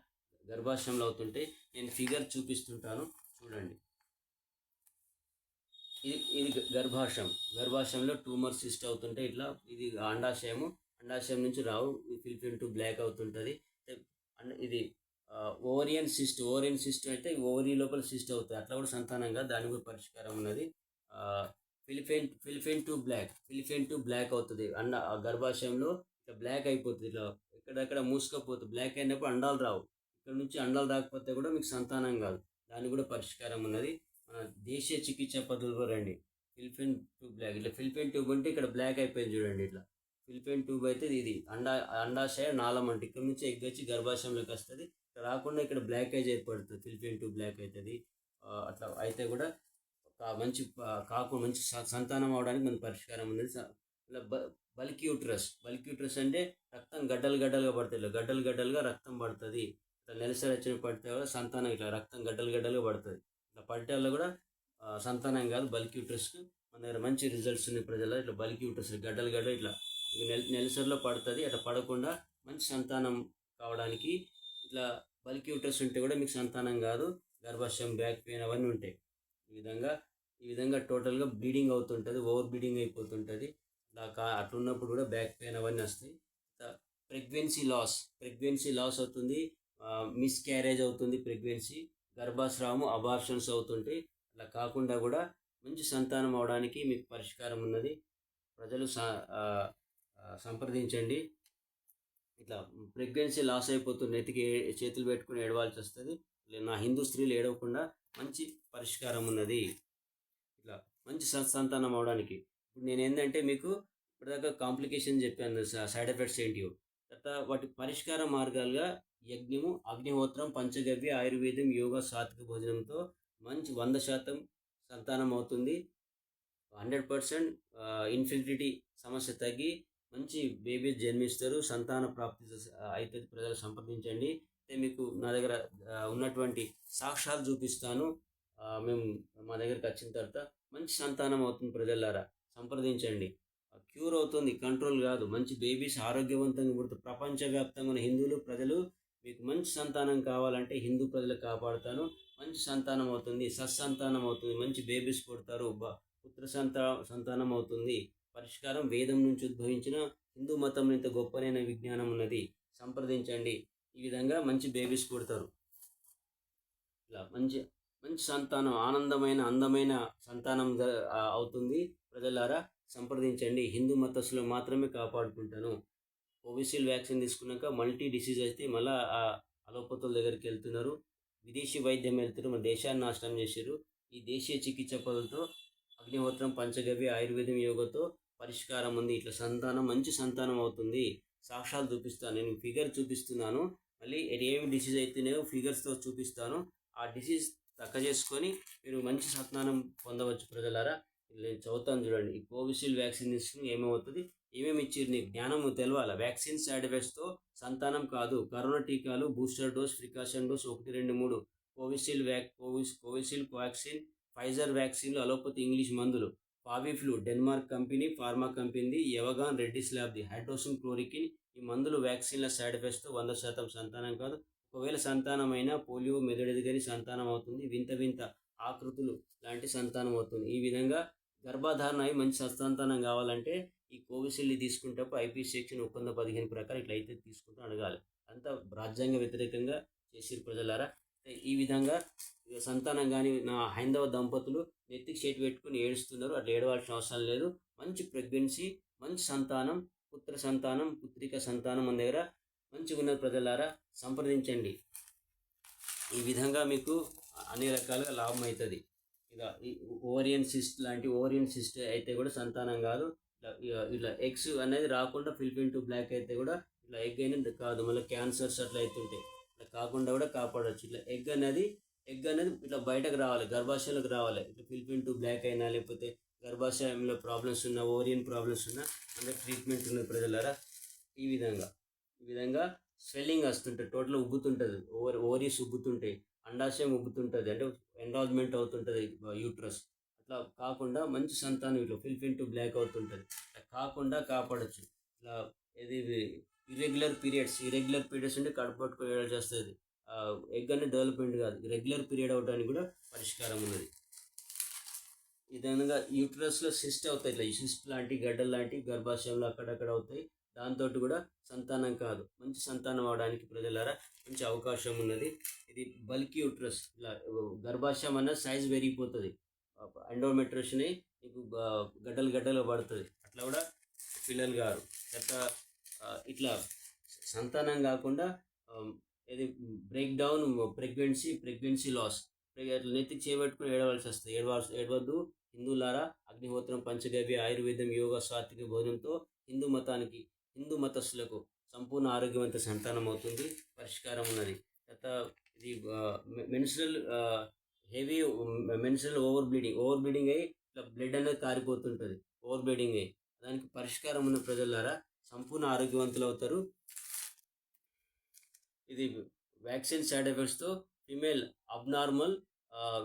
గర్భాశయంలో అవుతుంటే. నేను ఫిగర్ చూపిస్తుంటాను చూడండి. ఇది గర్భాశయంలో ట్యూమర్ సిస్ట్ అవుతుంటే ఇట్లా ఇది అండాశయం నుంచి రావు ఫిల్ఫిన్ టు బ్లాక్ అవుతుంటుంది. ఇది ఓవరియన్ సిస్ట్ అయితే ఓవరీ లోపల సిస్ట్ అవుతుంది, అట్లా కూడా సంతానంగా దాని కూడా పరిష్కారం ఉన్నది. ఫిల్ఫిన్ టు బ్లాక్ అవుతుంది, గర్భాశయంలో ఇట్లా బ్లాక్ అయిపోతుంది, ఇట్లా ఎక్కడెక్కడ మూసుకపోతుంది. బ్లాక్ అయినప్పుడు అండాలు రావు, ఇక్కడ నుంచి అండాలు రాకపోతే కూడా మీకు సంతానం కాదు, దానికి కూడా పరిష్కారం ఉన్నది. మన దేశీయ చికిత్స పద్ధతులు రండి. ఫిల్ఫిన్ ట్యూబ్ బ్లాక్, ఇట్లా ఫిల్ఫిన్ ట్యూబ్ అంటే ఇక్కడ బ్లాక్ అయిపోయింది చూడండి. ఇట్లా ఫిల్ఫిన్ ట్యూబ్ అయితే ఇది అండాశయ నాళం అంటే ఇక్కడ నుంచి ఎగ్ వచ్చి గర్భాశయంలోకి వస్తుంది, ఇక్కడ రాకుండా ఇక్కడ బ్లాకేజ్ ఏర్పడుతుంది, ఫిల్ఫిన్ ట్యూబ్ బ్లాక్ అవుతుంది. అట్లా అయితే కూడా మంచి మంచి సంతానం అవడానికి మన పరిష్కారం ఉన్నది. ఇలా బల్క్ యూట్రస్ అంటే రక్తం గడ్డలుగా పడుతుంది, గడ్డలుగా రక్తం పడుతుంది. ఇట్లా నెలసరి వచ్చిన పడితే కూడా సంతానం ఇట్లా రక్తం గడ్డలుగా పడుతుంది. ఇట్లా పడితే వల్ల కూడా సంతానం కాదు, బల్క్ యూట్రస్కు మన దగ్గర మంచి రిజల్ట్స్ ఉన్నాయి ప్రజలు. ఇట్లా బల్క్ యూట్రస్ గడ్డలు ఇట్లా నెలసరిలో పడుతుంది, అట్లా పడకుండా మంచి సంతానం కావడానికి ఇట్లా బల్క్ యూట్రస్ ఉంటే కూడా మీకు సంతానం కాదు, గర్భాశయం బ్యాక్ పెయిన్ అవన్నీ ఉంటాయి. ఈ విధంగా టోటల్గా బ్లీడింగ్ అవుతుంటుంది, ఓవర్ బ్లీడింగ్ అయిపోతుంటుంది. అట్లున్నప్పుడు కూడా బ్యాక్ పెయిన్ అవన్నీ వస్తాయి. ప్రెగ్నెన్సీ లాస్ అవుతుంది, మిస్క్యారేజ్ అవుతుంది, ప్రెగ్నెన్సీ గర్భస్రావము అబార్షన్స్ అవుతుంటాయి. అలా కాకుండా కూడా మంచి సంతానం అవడానికి మీకు పరిష్కారం ఉన్నది. ప్రజలు సంప్రదించండి. ఇట్లా ప్రెగ్నెన్సీ లాస్ అయిపోతుంది, నెత్తికి చేతులు పెట్టుకుని ఏడవాల్సి వస్తుంది. నా హిందూ స్త్రీలు ఏడవకుండా మంచి పరిష్కారం ఉన్నది, ఇట్లా మంచి సంతానం అవడానికి. ఇప్పుడు నేను ఏంటంటే మీకు ఇప్పటిదాకా కాంప్లికేషన్ చెప్పాను, సైడ్ ఎఫెక్ట్స్ ఏంటివో. తర్వాత వాటి పరిష్కార మార్గాలుగా యజ్ఞము, అగ్నిహోత్రం, పంచగవ్య, ఆయుర్వేదం, యోగా, సాత్విక భోజనంతో మంచి 100% సంతానం అవుతుంది. 100% ఇన్ఫెర్టిలిటీ సమస్య తగ్గి మంచి బేబీ జన్మిస్తారు, సంతాన ప్రాప్తి అయితే ప్రజలు సంప్రదించండి. అయితే మీకు నా దగ్గర ఉన్నటువంటి సాక్ష్యాలు చూపిస్తాను. మేము మా దగ్గరికి వచ్చిన తర్వాత మంచి సంతానం అవుతుంది ప్రజలారా, సంప్రదించండి. క్యూర్ అవుతుంది, కంట్రోల్ కాదు. మంచి బేబీస్ ఆరోగ్యవంతంగా పుడుతుంది. ప్రపంచవ్యాప్తంగా ఉన్న హిందువులు ప్రజలు మీకు మంచి సంతానం కావాలంటే హిందూ ప్రజలు కాపాడుతాను. మంచి సంతానం అవుతుంది, సత్సంతానం అవుతుంది, మంచి బేబీస్ పుడతారు, పుత్ర సంతానం అవుతుంది. పరిష్కారం వేదం నుంచి ఉద్భవించిన హిందూ మతం ఇంత గొప్పనైన విజ్ఞానం ఉన్నది, సంప్రదించండి. ఈ విధంగా మంచి బేబీస్ పుడతారు. ఇలా మంచి సంతానం, అందమైన సంతానం అవుతుంది ప్రజలారా, సంప్రదించండి. హిందూ మతస్థులు మాత్రమే కాపాడుకుంటాను. కోవిషీల్డ్ వ్యాక్సిన్ తీసుకున్నాక మల్టీ డిసీజ్ అయితే మళ్ళీ అలోపతుల దగ్గరికి వెళ్తున్నారు, విదేశీ వైద్యం వెళ్తున్నారు, మన దేశాన్ని నాశనం చేశారు. ఈ దేశీయ చికిత్స పద్ధతితో అగ్నిహోత్రం, పంచగవ్య, ఆయుర్వేదం, యోగతో పరిష్కారం ఉంది. ఇట్లా మంచి సంతానం అవుతుంది. సాక్ష్యాలు చూపిస్తాను, నేను ఫిగర్ చూపిస్తున్నాను. మళ్ళీ ఏమి డిసీజ్ అయితేనే ఫిగర్స్తో చూపిస్తాను. ఆ డిసీజ్ తక్క చేసుకొని మీరు మంచి సంతానం పొందవచ్చు ప్రజలారా. నేను చదువుతాను చూడండి. ఈ కోవిషీల్డ్ వ్యాక్సిన్ తీసుకుని ఏమవుతుంది, ఏమేమి ఇచ్చారు నీకు జ్ఞానం తెలవాలి. వ్యాక్సిన్ సైడ్ ఎఫెక్ట్స్తో సంతానం కాదు. కరోనా టీకాలు, booster dose, precaution dose 1, 2, 3, Covishield vaccine, Pfizer వ్యాక్సిన్లు, అలోపతి ఇంగ్లీష్ మందులు, ఫావిఫ్లూ డెన్మార్క్ కంపెనీ ఫార్మా కంపెనీది, ఎవగాన్ రెడ్డిస్ ల్యాబ్ది, హైడ్రోసిన్ క్లోరికిన్. ఈ మందులు వ్యాక్సిన్ల సైడ్ ఎఫెక్ట్స్తో 100% సంతానం కాదు. ఒకవేళ సంతానమైన పోలియో, మెదడెదిగని సంతానం అవుతుంది. వింత ఆకృతులు లాంటి సంతానం అవుతుంది. ఈ విధంగా గర్భధారణ అయి మంచి సంతానం కావాలంటే ఈ కోవిషీల్డ్ తీసుకుంటప్పుడు ఐపీసీ సెక్షన్ 115 ప్రకారం ఇట్లా అయితే తీసుకుంటూ అడగాలి. అంతా రాజ్యాంగ వ్యతిరేకంగా చేసిరు ప్రజలారా. ఈ విధంగా సంతానం కానీ నా హైందవ దంపతులు నెత్తికి చేతి పెట్టుకుని ఏడుస్తున్నారు, అట్లా ఏడవాల్సిన అవసరం లేదు. మంచి ప్రెగ్నెన్సీ, మంచి సంతానం, పుత్ర సంతానం, పుత్రిక సంతానం మన దగ్గర మంచిగా ఉన్న ప్రజలారా, సంప్రదించండి. ఈ విధంగా మీకు అన్ని రకాలుగా లాభం అవుతుంది. ఇక ఓవరియన్ సిస్ట్ అయితే కూడా సంతానం కాదు. ఇట్లా ఎగ్స్ అనేది రాకుండా ఫిల్ఫిన్ టు బ్లాక్ అయితే కూడా ఇట్లా ఎగ్ అనేది కాదు, మళ్ళీ క్యాన్సర్స్ అట్లా అవుతుంటాయి. ఇట్లా కాకుండా కూడా కాపాడవచ్చు. ఇట్లా ఎగ్ అనేది ఎగ్ అనేది ఇట్లా బయటకు రావాలి, గర్భాశయంలోకి రావాలి. ఇట్లా ఫిలిపిన్ టు బ్లాక్ అయినా లేకపోతే గర్భాశయంలో ప్రాబ్లమ్స్ ఉన్నా, ఓరియన్ ప్రాబ్లమ్స్ ఉన్నా అందరికి ట్రీట్మెంట్ ఉన్న ప్రజలారా. ఈ విధంగా ఈ విధంగా స్వెల్లింగ్ వస్తుంటుంది, టోటల్ ఉబ్బుతుంటుంది, ఓరీస్ ఉబ్బుతుంటాయి, అండాశయం ఉబ్బుతుంటుంది, అంటే ఎన్రాల్మెంట్ అవుతుంటుంది యూట్రస్. అట్లా కాకుండా మంచి సంతానం ఇట్లా ఫిల్ఫిన్ టు బ్లాక్ అవుతుంటుంది. అట్లా కాకుండా కాపాడచ్చు. ఇట్లా ఇది ఇర్రెగ్యులర్ పీరియడ్స్ ఉంటే కడుపు పట్టుకొని ఏడాల్సి వస్తుంది. ఎగ్ అనేది డెవలప్మెంట్ కాదు, రెగ్యులర్ పీరియడ్ అవడానికి కూడా పరిష్కారం ఉన్నది. ఈ విధంగా యూట్రస్లో సిస్ట్ అవుతాయి, ఇట్లా ఈ సిస్ట్ లాంటి గడ్డలు లాంటి గర్భాశయంలో అక్కడక్కడ అవుతాయి. దాంతో కూడా సంతానం కాదు, మంచి సంతానం అవడానికి ప్రజలారా మంచి అవకాశం ఉన్నది. ఇది బల్కీ యూట్రస్, ఇలా గర్భాశయం అన్న సైజ్ పెరిగిపోతుంది, ఎండోమెట్రిషన్ నీకు గడ్డలు గడ్డలు పడుతుంది, అట్లా కూడా పిల్లలు గారు ఇట్లా సంతానం కాకుండా ఇది బ్రేక్ డౌన్ ప్రెగ్నెన్సీ లాస్. అట్లా నెత్తికి చేపట్టుకుని ఏడవలసి వస్తుంది. ఏడవద్దు హిందువులారా. అగ్నిహోత్రం, పంచగవ్య, ఆయుర్వేదం, యోగా, సాత్విక భోజనంతో హిందూ మతస్థులకు సంపూర్ణ ఆరోగ్యవంత సంతానం అవుతుంది, పరిష్కారం ఉన్నది. ఇది menstrual heavy menstrual over bleeding అయ్యి ఇట్లా బ్లడ్ అనేది కారిపోతుంటుంది, ఓవర్ బ్లీడింగ్ అయ్యి. దానికి పరిష్కారం ఉన్న ప్రజలారా సంపూర్ణ ఆరోగ్యవంతులు అవుతారు. ఇది వ్యాక్సిన్ సైడ్ ఎఫెక్ట్స్తో female abnormal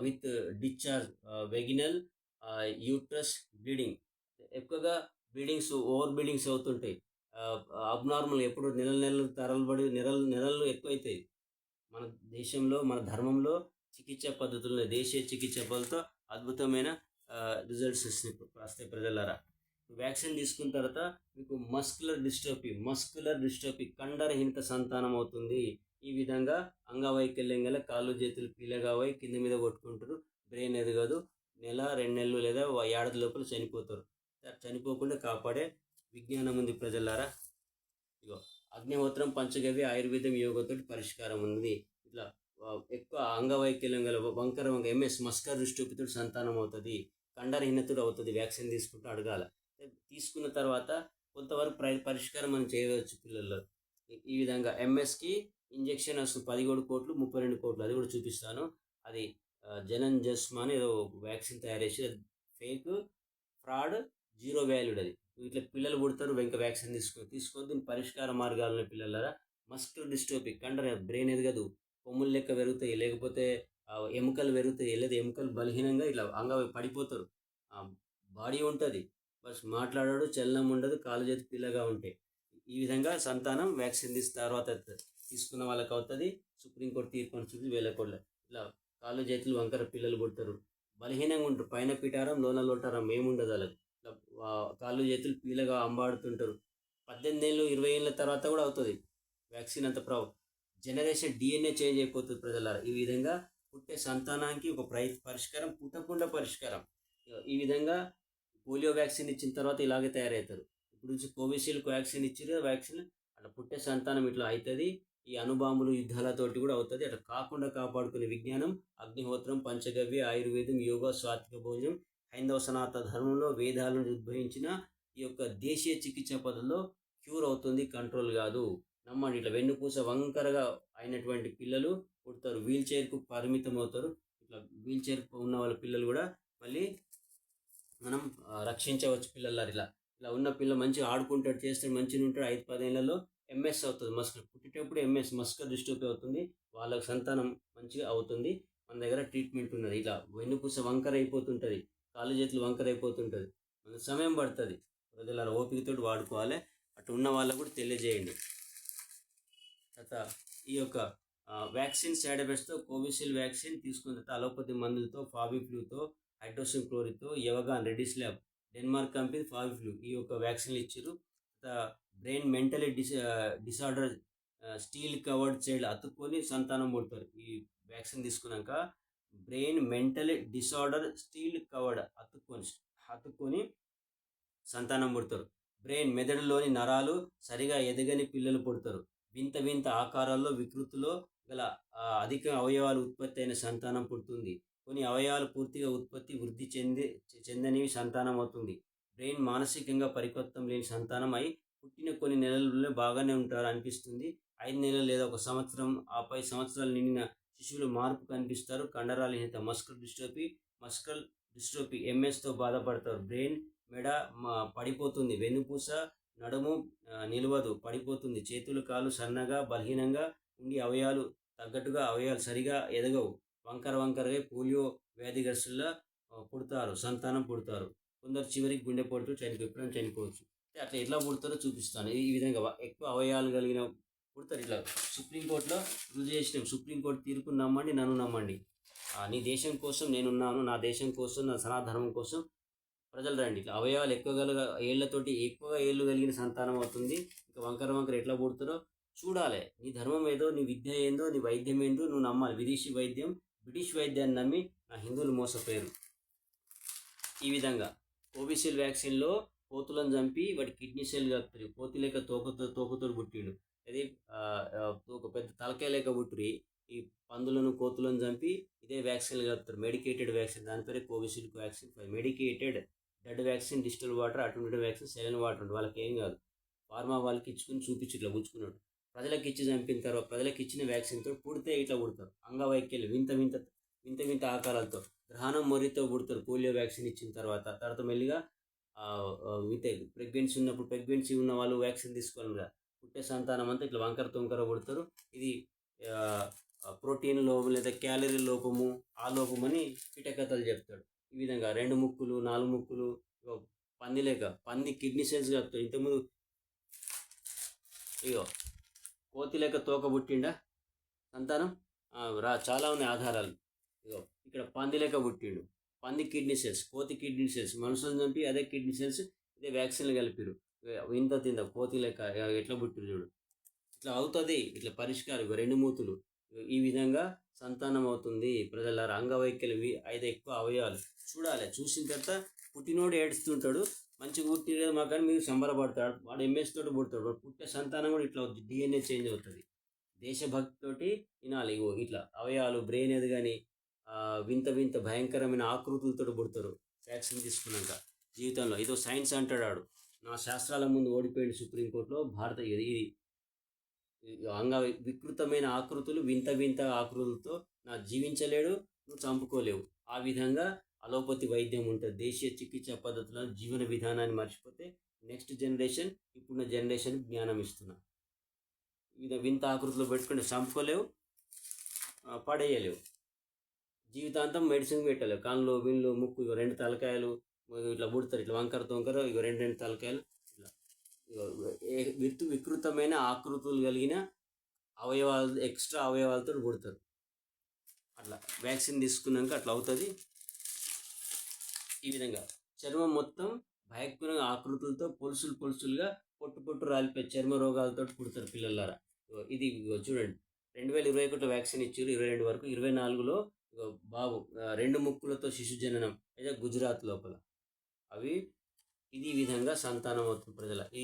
with discharge, vaginal, uterus bleeding, ఎక్కువగా ఓవర్ బ్లీడింగ్స్ అవుతుంటాయి. అబ్నార్మల్ ఎప్పుడు నెలలు తరబడి నెలలు ఎక్కువైతాయి. మన దేశంలో మన ధర్మంలో చికిత్సా పద్ధతుల్లో దేశీయ చికిత్సా పద్ధతితో అద్భుతమైన రిజల్ట్స్ వస్తాయి ప్రజలారా. వ్యాక్సిన్ తీసుకున్న తర్వాత మీకు మస్కులర్ డిస్ట్రోఫీ కండరహీనత సంతానం అవుతుంది. ఈ విధంగా అంగవైకల్యం గల కాళ్ళు చేతులు పీలగా పోయి కింద మీద కొట్టుకుంటారు, బ్రెయిన్ ఎదగదు, 1-2 నెలలు లేదా ఏడాది లోపల చనిపోతారు. చనిపోకుండా కాపాడే విజ్ఞానం ఉంది ప్రజలారా. ఇగో అగ్నిహోత్రం, పంచగవ్య, ఆయుర్వేదం, యోగతో పరిష్కారం ఉంది. ఇట్లా ఎక్కువ అంగవైకల్యం గల వంకర ఎంఎస్ మస్కులర్ డిస్ట్రోఫీతో సంతానం అవుతుంది, కండరహీనతుడు అవుతుంది. వ్యాక్సిన్ తీసుకుంటూ అడగాల. తీసుకున్న తర్వాత కొంతవరకు పరిష్కారం మనం చేయవచ్చు పిల్లల్లో. ఈ విధంగా ఎంఎస్కి ఇంజెక్షన్ వస్తుంది 17 కోట్లు 32 కోట్లు, అది కూడా చూపిస్తాను. అది జనన్ జస్మా అని ఏదో వ్యాక్సిన్ తయారు చేసి ఫేక్, ఫ్రాడ్, జీరో వాల్యూడ్. అది ఇట్లా పిల్లలు పుడతారు ఇంకా వ్యాక్సిన్ తీసుకో దీని పరిష్కార మార్గాలను పిల్లలరా. మస్కులర్ డిస్ట్రోఫీ కండర బ్రెయిన్ ఎదగదు, కొమ్ములు లెక్క పెరుగుతాయి, లేకపోతే ఎముకలు పెరుగుతాయి, లేదా ఎముకలు బలహీనంగా ఇట్లా పడిపోతారు. బాడీ ఉంటుంది బస్ మాట్లాడాడు, చలనం ఉండదు, కాలు చేతి పిల్లగా ఉంటాయి. ఈ విధంగా సంతానం వ్యాక్సిన్ తర్వాత తీసుకున్న వాళ్ళకి అవుతుంది. సుప్రీంకోర్టు తీర్పు అనుసరించి 1000 కోట్ల ఇట్లా కాళ్ళు చేతులు వంకర పిల్లలు పుడతారు, బలహీనంగా ఉంటారు, పైన పిటారం లోన లోటారం ఏముండదు వాళ్ళకి. ఇట్లా కాళ్ళు చేతులు పీలగా అంబాడుతుంటారు. 18 ఏళ్ళు 20 ఏళ్ళ తర్వాత కూడా అవుతుంది వ్యాక్సిన్. అంత జనరేషన్ DNA చేంజ్ అయిపోతుంది ప్రజలారా. ఈ విధంగా పుట్టే సంతానానికి ఒక పరిష్కారం, పుట్టకుండా పరిష్కారం. ఈ విధంగా పోలియో వ్యాక్సిన్ ఇచ్చిన తర్వాత ఇలాగే తయారవుతారు. ఇప్పుడు నుంచి కోవిషీల్డ్ వ్యాక్సిన్ ఇచ్చారు, వ్యాక్సిన్ అట్లా పుట్టే సంతానం ఇట్లా అవుతుంది. ఈ అణుబాంబులు యుద్ధాలతోటి కూడా అవుతుంది. అట్లా కాకుండా కాపాడుకునే విజ్ఞానం అగ్నిహోత్రం, పంచగవ్య, ఆయుర్వేదం, యోగా, సాత్విక భోజనం, హైందవ సనాతన ధర్మంలో వేదాలను ఉద్భవించిన ఈ యొక్క దేశీయ చికిత్సా పద్ధతిలో క్యూర్ అవుతుంది, కంట్రోల్ కాదు. నమ్మండి. ఇట్లా వెన్నుపూస వంకరగా అయినటువంటి పిల్లలు పుడతారు, వీల్ చైర్కు పరిమితం అవుతారు. ఇట్లా వీల్ చైర్ ఉన్న వాళ్ళ పిల్లలు కూడా మళ్ళీ మనం రక్షించవచ్చు పిల్లలు. ఇలా ఉన్న పిల్ల మంచిగా ఆడుకుంటాడు, చేస్తాడు, మంచిగా ఉంటాడు. 5-10 ఏళ్లలో ఎంఎస్ అవుతుంది, పుట్టేటప్పుడు ఎంఎస్ మస్కులర్ డిస్ట్రోఫీ అవుతుంది, వాళ్ళకి సంతానం మంచిగా అవుతుంది. మన దగ్గర ట్రీట్మెంట్ ఉన్నది. ఇలా వెన్నుపూస వంకర అయిపోతుంటుంది, కాళ్ళు చేతులు వంకర అయిపోతుంటుంది, మన సమయం పడుతుంది. ప్రజల ఓపికతో వాడుకోవాలి. అటు ఉన్న వాళ్ళకు కూడా తెలియజేయండి. ఈ యొక్క వ్యాక్సిన్ సైడ్ ఎఫెక్ట్స్తో కోవిషీల్డ్ వ్యాక్సిన్ తీసుకున్న తర్వాత అలోపతి మందులతో, ఫాబిఫ్లూతో, హైడ్రోసిన్ క్లోరిన్తో, యవగాన్, Reddy's lab, Denmark company Fabiflu ఈ యొక్క వ్యాక్సిన్లు ఇచ్చారు. Brain mentally disorder steel covered child అతుక్కొని సంతానం పుడతారు. ఈ వ్యాక్సిన్ తీసుకున్నాక brain mentally disorder steel covered అతుక్కొని సంతానం పుడతారు. బ్రెయిన్ మెదడులోని నరాలు సరిగా ఎదగని పిల్లలు పుడతారు. వింత ఆకారాల్లో వికృతిలో గల అధిక అవయవాలు ఉత్పత్తి అయిన సంతానం పుడుతుంది. కొన్ని అవయవాలు పూర్తిగా వృద్ధి చెందనివి సంతానం అవుతుంది. బ్రెయిన్ మానసికంగా పరిపక్వం లేని సంతానం అయి పుట్టిన కొన్ని నెలల్లో బాగానే ఉంటారు అనిపిస్తుంది. 5 నెలలు లేదా 1 సంవత్సరం, ఆపై సంవత్సరాలు నిండిన శిశువులో మార్పు కనిపిస్తారు. కండరాలహీనత మస్కల్ డిస్ట్రోఫీ ఎంఎస్తో బాధపడతారు. బ్రెయిన్ మెడ పడిపోతుంది. వెన్నుపూస నడుము నిలవదు, పడిపోతుంది. చేతులు కాళ్ళు సన్నగా బలహీనంగా ఉండి అవయాలు తగ్గట్టుగా అవయాలు సరిగా ఎదగవు. వంకరగా పోలియో వ్యాధిగ్రస్తుల్లా పుడతారు, సంతానం పుడతారు. కొందరు చివరికి గుండెపోటుతో ఎప్పుడైనా చనిపోవచ్చు. అట్లా ఎట్లా పుడతారో చూపిస్తాను. ఈ విధంగా ఎక్కువ అవయాలు కలిగిన పుడతారు. ఇట్లా సుప్రీంకోర్టులో రుజువు చేసినాం. సుప్రీంకోర్టు తీర్పును నమ్మండి, నన్ను నమ్మండి. నీ దేశం కోసం నేనున్నాను, నా దేశం కోసం, నా సనాతనం కోసం ప్రజలు రండి. ఇట్లా అవయవాలు ఏళ్లతోటి ఎక్కువగా ఏళ్ళు కలిగిన సంతానం అవుతుంది. ఇంకా వంకర ఎట్లా పుడతారో చూడాలి. నీ ధర్మం ఏదో, నీ విద్య ఏందో, నీ వైద్యం ఏందో నువ్వు నమ్మాలి. విదేశీ వైద్యం, బ్రిటిష్ వైద్యాన్ని నమ్మి నా హిందువులు మోసపోయారు. ఈ విధంగా కోవిషీల్డ్ వ్యాక్సిన్లో కోతులను చంపి వాటి కిడ్నీ సెల్ కలుపుతారు. కోతి లేక తోకతో పుట్టిండు. అది ఒక పెద్ద తలకాయ లేక పుట్టురి. ఈ పందులను కోతులను చంపి ఇదే వ్యాక్సిన్లు కలుపుతారు. మెడికేటెడ్ వ్యాక్సిన్, దాని పేరే Covishield vaccine. Medicated dead vaccine, digital water, automatic vaccine, saline water ఉంటుంది. వాళ్ళకి ఏం కాదు. ఫార్మా వాళ్ళకి ఇచ్చుకుని చూపించి ఇట్లా పుచ్చుకున్నాడు. ప్రజలకు ఇచ్చి చంపిన తర్వాత ప్రజలకు ఇచ్చిన వ్యాక్సిన్తో పుడితే ఇట్లా పుడతారు. అంగవైకల్యం వింత వింత ఆకారాలతో, గ్రహణం మొర్రితో పుడతారు. పోలియో వ్యాక్సిన్ ఇచ్చిన తర్వాత మెల్లిగా ప్రెగ్నెన్సీ ఉన్న వాళ్ళు వ్యాక్సిన్ తీసుకోవాలి కదా, పుట్టే సంతానం అంతా ఇట్లా వంకర పుడతారు. ఇది ప్రోటీన్ లోపం లేదా క్యాలరీ లోపము, ఆ లోపమని పిటకథలు చెప్తాడు. ఈ విధంగా 2 ముక్కులు 4 ముక్కులు, పంది కిడ్నీ సెల్స్ కలుపుతాడు. ఇంతకుముందు కోతి లేక తోక పుట్టిండా సంతానం చాలా ఉన్నాయి ఆధారాలు. ఇక్కడ పంది లేక పుట్టిండు. పంది కిడ్నీ సెల్స్, కోతి కిడ్నీ సెల్స్, మనుషులను చంపి అదే కిడ్నీ సెల్స్ ఇదే వ్యాక్సిన్లు కలిపిరు. ఇంత కోతి లెక్క ఎట్లా పుట్టిరు చూడు. ఇట్లా అవుతుంది. ఇట్లా పరిష్కారం 2 మూతులు. ఈ విధంగా సంతానం అవుతుంది. ప్రజలారా, అంగవైకల్యం 5 ఎక్కువ అవయవాలు చూడాలి. చూసిన తర్వాత పుట్టినోడు ఏడుస్తుంటాడు, మంచిగా పుట్టిన మాకు కానీ మీరు సంబరపడతాడు. వాడు ఎంఎస్ తోటి పుడతాడు. వాడు పుట్టే సంతానం కూడా ఇట్లా అవుతుంది. DNA చేంజ్ అవుతుంది. దేశభక్తితోటి వినాలి. ఇట్లా అవయవాలు, బ్రెయిన్ ఏది కానీ వింత భయంకరమైన ఆకృతులతో పుడతారు వ్యాక్సిన్ తీసుకున్నాక జీవితంలో. ఇదో సైన్స్ అంటాడు. నా శాస్త్రాల ముందు ఓడిపోయింది సుప్రీంకోర్టులో. ఇది వికృతమైన ఆకృతులు, వింత ఆకృతులతో నా జీవించలేడు, నువ్వు చంపుకోలేవు. ఆ విధంగా అలోపతి వైద్యం ఉంటుంది. దేశీయ చికిత్సా పద్ధతులను, జీవన విధానాన్ని మర్చిపోతే నెక్స్ట్ జనరేషన్, ఇప్పుడున్న జనరేషన్ జ్ఞానం ఇస్తున్నా. వింత ఆకృతిలో పెట్టుకుంటే చంపుకోలేవు, పడేయలేవు. జీవితాంతం మెడిసిన్ పెట్టలేవు. కళ్ళు, విన్లు, ముక్కు, 2 తలకాయలు ఇట్లా పుడతారు. ఇట్లా వంకర 2 తలకాయలు ఇట్లా వికృతమైన ఆకృతులు కలిగిన అవయవాలు, ఎక్స్ట్రా అవయవాలతో పుడతారు. అట్లా వ్యాక్సిన్ తీసుకున్నాక అట్లా అవుతుంది. ఈ విధంగా చర్మం మొత్తం భయంకరంగా ఆకృతులతో పొలుసులుగా పొట్టు రాలిపోయే చర్మ రోగాలతో పుడతారు పిల్లలారా. ఇది చూడండి, 2021 వ్యాక్సిన్ ఇచ్చారు. 22 వరకు. 24లో బాబు 2 ముక్కులతో శిశు జననం అయితే గుజరాత్ లోపల. ఇది విధంగా సంతానం అవుతుంది ప్రజల. ఈ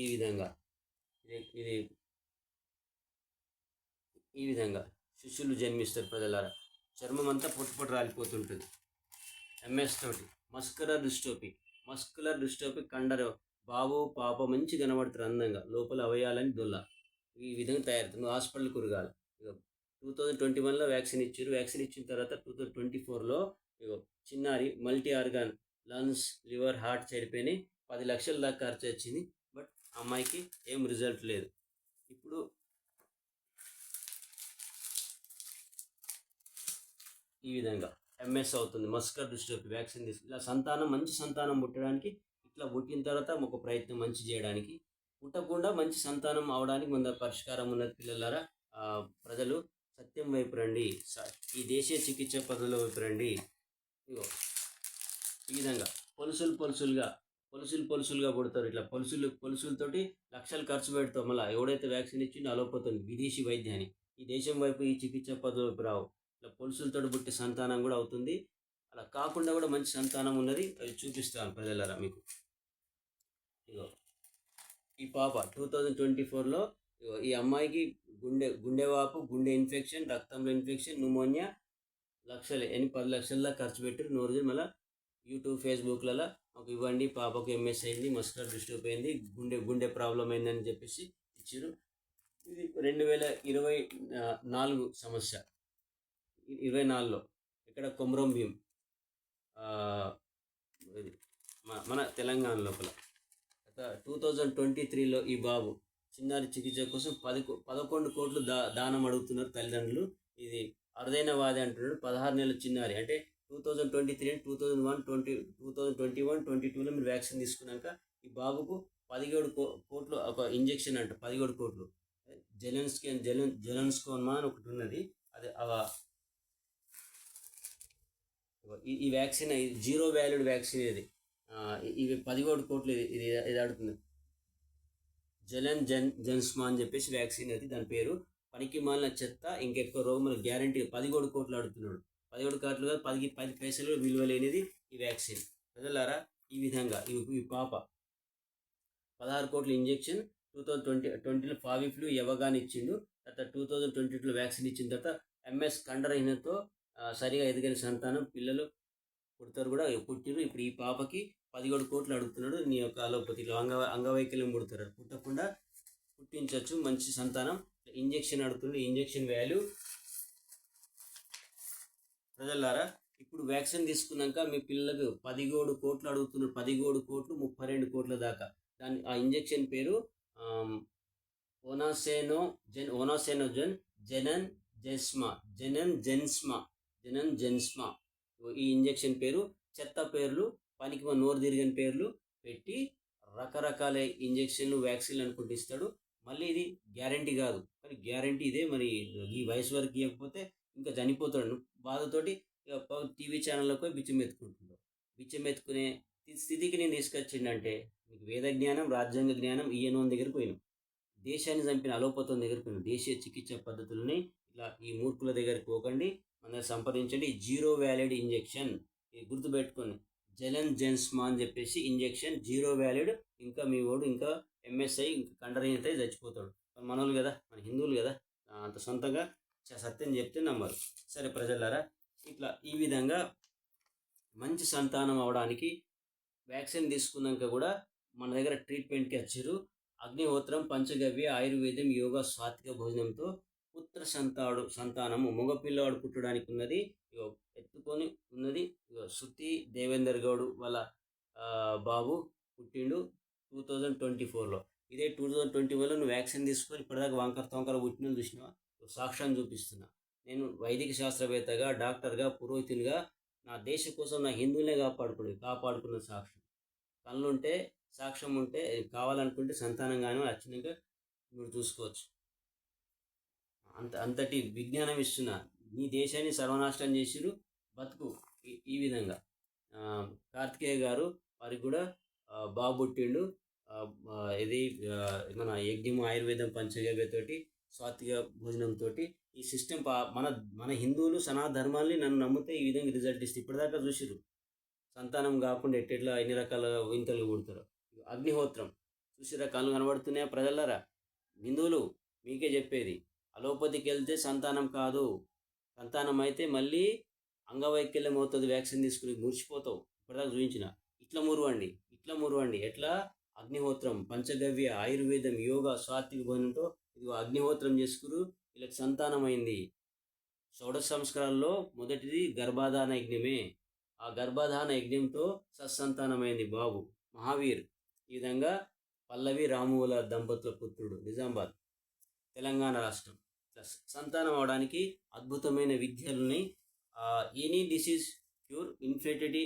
విధంగా శిశువులు జన్మిస్తారు ప్రజలారా. చర్మం అంతా పొట్టు రాలిపోతుంటుంది. ఎంఎస్ తోటి మస్కులర్ డిస్ట్రోఫీ కండర బాబు పాప మంచి కనబడతారు అందంగా, లోపల అవయాలని దొల్ల. ఈ విధంగా తయారవుతుంది. నువ్వు హాస్పిటల్ కురగాలి. 2021లో వ్యాక్సిన్ ఇచ్చారు. వ్యాక్సిన్ ఇచ్చిన తర్వాత 2024లో చిన్నారి multi organ, lungs, liver, heart చనిపోయినాయి. 10 లక్షల దాకా ఖర్చు వచ్చింది. బట్ అమ్మాయికి ఏం రిజల్ట్ లేదు. ఇప్పుడు ఈ విధంగా ఎంఎస్ అవుతుంది. మస్కులర్ డిస్ట్రోఫీ వ్యాక్సిన్ ఇలా మంచి సంతానం పుట్టడానికి, ఇట్లా పుట్టిన తర్వాత ఒక ప్రయత్నం మంచి చేయడానికి, పుట్టకుండా మంచి సంతానం అవడానికి మన పరిష్కారం ఉన్నది. పిల్లలారా, ప్రజలు సత్యం వైపు రండి. ఈ దేశీయ చికిత్స పద్ధతుల వైపు రండి. ఈ విధంగా పొలుసులుగా పుడతారు. ఇట్లా పొలుసులతోటి లక్షలు ఖర్చు పెడతాం. మళ్ళీ ఎవడైతే వ్యాక్సిన్ ఇచ్చిండో అలోపోతుంది విదేశీ వైద్యాన్ని. ఈ దేశం వైపు ఈ చికిత్స పద్ధతుల వైపు రావు. ఇట్లా పొలుసులతో పుట్టే సంతానం కూడా అవుతుంది. అలా కాకుండా కూడా మంచి సంతానం ఉన్నది. అది చూపిస్తాను ప్రజలారా మీకు. ఈ పాప 2024లో ఈ అమ్మాయికి గుండెవాపు, గుండె ఇన్ఫెక్షన్, రక్తంలో ఇన్ఫెక్షన్, న్యూమోనియా, 10 లక్షల ఖర్చు పెట్టి 100 రోజులు మళ్ళీ యూట్యూబ్, ఫేస్బుక్లలో మాకు ఇవ్వండి, పాపకు ఎంఎస్ అయింది, మస్కులర్ డిస్ట్రోఫీ అయింది, గుండె ప్రాబ్లం అయిందని చెప్పేసి ఇచ్చారు. ఇది 2024 సమస్య. 24లో ఇక్కడ కొమరం భీం ఇది మన తెలంగాణ లోపల 2023లో ఈ బాబు చిన్నారి చికిత్స కోసం 11 కోట్లు దానం అడుగుతున్నారు తల్లిదండ్రులు. ఇది అరుదైన వాది అంటున్నాడు. 16 నెలల చిన్నారి అంటే 2023 అండ్ 2021-22లో మీరు వ్యాక్సిన్ తీసుకున్నాక ఈ బాబుకు 17 కోట్లు ఒక ఇంజెక్షన్ అంట. 17 కోట్లు జెలెన్స్కోమా అని ఒకటి ఉన్నది. అది ఈ వ్యాక్సిన్ జీరో వ్యాలిడ్ వ్యాక్సిన్ ఇది. ఇవి 17 కోట్లు ఇది అడుగుతుంది. జెన్స్మా అని చెప్పేసి వ్యాక్సిన్ అది, దాని పేరు. పనికి మాలిన చెత్త ఇంకెక్కువ రోగం గ్యారంటీ 17 కోట్లు అడుగుతున్నాడు. 17 కోట్లు కాదు, 10 పైసలు విలువ లేనిది ఈ వ్యాక్సిన్. ప్రజలారా, ఈ విధంగా ఈ పాప 16 కోట్ల ఇంజెక్షన్ 2020లో ఫావిఫ్లూ యవగాని ఇచ్చిండు. తర్వాత 2022లో వ్యాక్సిన్ ఇచ్చిన తర్వాత MS కండరహీనతో సరిగా ఎదిగిన సంతానం పిల్లలు పుడతారు కూడా, పుట్టిరు. ఇప్పుడు ఈ పాపకి 17 కోట్లు అడుగుతున్నాడు. నీ యొక్క అలోపతిలో అంగవైకల్యం పుడతారు, పుట్టకుండా పుట్టించవచ్చు మంచి సంతానం. ఇంజెక్షన్ అడుగుతుండే, ఇంజెక్షన్ వాల్యూ. ప్రజలారా, ఇప్పుడు వ్యాక్సిన్ తీసుకున్నాక మీ పిల్లలకు 17 కోట్లు అడుగుతున్నారు. 17 కోట్లు 32 కోట్ల దాకా. ఆ ఇంజెక్షన్ పేరు ఓనాసెనోజన్ జెనన్ జెన్స్మా. ఈ ఇంజెక్షన్ పేరు. చెత్త పేర్లు, పనికి నోరు తిరిగిన పేర్లు పెట్టి రకరకాల ఇంజెక్షన్లు వ్యాక్సిన్లు అనుకుంటూ ఇస్తాడు. మళ్ళీ ఇది గ్యారంటీ కాదు, కానీ గ్యారంటీ ఇదే. మరి ఈ వయసు వరకు ఇవ్వకపోతే ఇంకా చనిపోతాడు బాధతోటి. టీవీ ఛానల్లోకి పోయి బిచ్చమెత్తుకునే స్థితికి నేను తీసుకొచ్చిండంటే మీకు వేద జ్ఞానం, రాజ్యాంగ జ్ఞానం ఈయనోని దగ్గరికి పోయినాం. దేశాన్ని చంపిన అలోపతం దగ్గరికి పోయినాం. దేశీయ చికిత్స పద్ధతులని ఇలా ఈ మూర్ఖుల దగ్గరికి పోకండి, మన సంప్రదించండి. జీరో వ్యాలిడ్ ఇంజెక్షన్ గుర్తుపెట్టుకోండి. జెన్స్మా అని చెప్పేసి ఇంజెక్షన్ జీరో వ్యాలిడ్. ఇంకా మీ వాడు ఇంకా MSI ఇంకా కండరహీనత చచ్చిపోతాడు. మనోళ్ళు కదా, మన హిందువులు కదా, అంత సొంతంగా సత్యం చెప్తే నమ్మరు. సరే ప్రజలారా, ఇట్లా ఈ విధంగా మంచి సంతానం అవడానికి వ్యాక్సిన్ తీసుకున్నాక కూడా మన దగ్గర ట్రీట్మెంట్కి వచ్చారు. అగ్నిహోత్రం, పంచగవ్య, ఆయుర్వేదం, యోగా, సాత్విక భోజనంతో పుత్ర సంతానము మగపిల్లవాడు పుట్టడానికి ఉన్నది. ఎత్తుకొని ఉన్నది. శృతి దేవేందర్ గౌడ్ వాళ్ళ బాబు పుట్టిండు 2024లో. ఇదే 2021లో నువ్వు వ్యాక్సిన్ తీసుకొని ఇప్పటిదాకా వంకర పుట్టిన చూసినా, సాక్ష్యం చూపిస్తున్నా. నేను వైదిక శాస్త్రవేత్తగా, డాక్టర్గా, పురోహితునిగా నా దేశం కోసం నా హిందువులనే కాపాడుకున్న సాక్ష్యం. కళ్ళుంటే సాక్ష్యం ఉంటే కావాలనుకుంటే సంతానం కానీ వచ్చినాక మీరు చూసుకోవచ్చు. అంతటి విజ్ఞానం ఇస్తున్నా. నీ దేశాన్ని సర్వనాశనం చేసిరు, బతుకు ఈ విధంగా. కార్తికేయ గారు వారికి కూడా బాబు పుట్టిండు. ఇది మన యజ్ఞం, ఆయుర్వేదం, పంచగవ్యతోటి, సాత్విక భోజనంతో ఈ సిస్టమ్ మన హిందువులు సనాతన ధర్మాల్ని నన్ను నమ్మితే ఈ విధంగా రిజల్ట్ ఇస్తే ఇప్పటిదాకా చూసిరు. సంతానం కాకుండా ఎట్లా ఎన్ని రకాల వింతలు పుడతారు. అగ్నిహోత్రం చూసిరా, కళ్ళు కనబడుతున్నాయా ప్రజలారా? హిందువులు మీకే చెప్పేది, అలోపతికి వెళ్తే సంతానం కాదు, సంతానం అయితే మళ్ళీ అంగవైకల్యం అవుతుంది. వ్యాక్సిన్ తీసుకుని మురిచిపోతావు. ఇప్పటిదాకా చూపించిన ఇట్లా మురవండి. ఎట్లా? అగ్నిహోత్రం, పంచగవ్య, ఆయుర్వేదం, యోగా, సాత్విక భోజనంతో ఇది అగ్నిహోత్రం చేసుకురు. వీళ్ళకి సంతానం అయింది. షోడశ సంస్కారాల్లో మొదటిది గర్భాధాన యజ్ఞమే. ఆ గర్భాధాన యజ్ఞంతో సత్సంతానమైంది బాబు మహావీర్. ఈ విధంగా పల్లవి రాముల దంపతుల పుత్రుడు, నిజామాబాద్, తెలంగాణ రాష్ట్రం. సంతానం అవడానికి అద్భుతమైన విద్యలని, ఎనీ డిసీజ్ క్యూర్, ఇన్ఫెర్టిలిటీ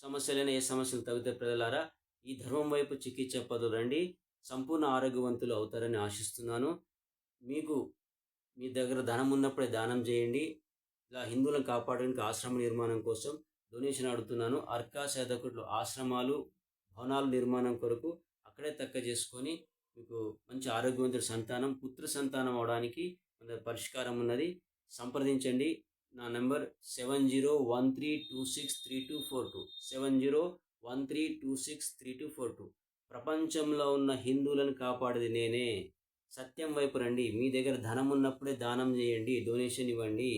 సమస్యలైన ఏ సమస్యలు తగ్గితే ప్రజలారా ఈ ధర్మం వైపు చికిత్స పద్ధతులు రండి. సంపూర్ణ ఆరోగ్యవంతులు అవుతారని ఆశిస్తున్నాను. మీకు మీ దగ్గర ధనం ఉన్నప్పుడే దానం చేయండి. ఇలా హిందువులను కాపాడడానికి ఆశ్రమ నిర్మాణం కోసం డొనేషన్ అడుగుతున్నాను. అర్కా శతకుట్లు ఆశ్రమాలు, భవనాలు నిర్మాణం కొరకు అక్కడే తక్క చేసుకొని మీకు మంచి ఆరోగ్యవంతుల సంతానం, పుత్ర సంతానం అవడానికి మన పరిష్కారం ఉన్నది. సంప్రదించండి. నా నెంబర్ 7013263242 7013263242. ప్రపంచంలో ఉన్న హిందువులను కాపాడేది నేనే. సత్యం వైపు రండి. మీ దగ్గర ధనం ఉన్నప్పుడే దానం చేయండి, డొనేషన్ ఇవ్వండి.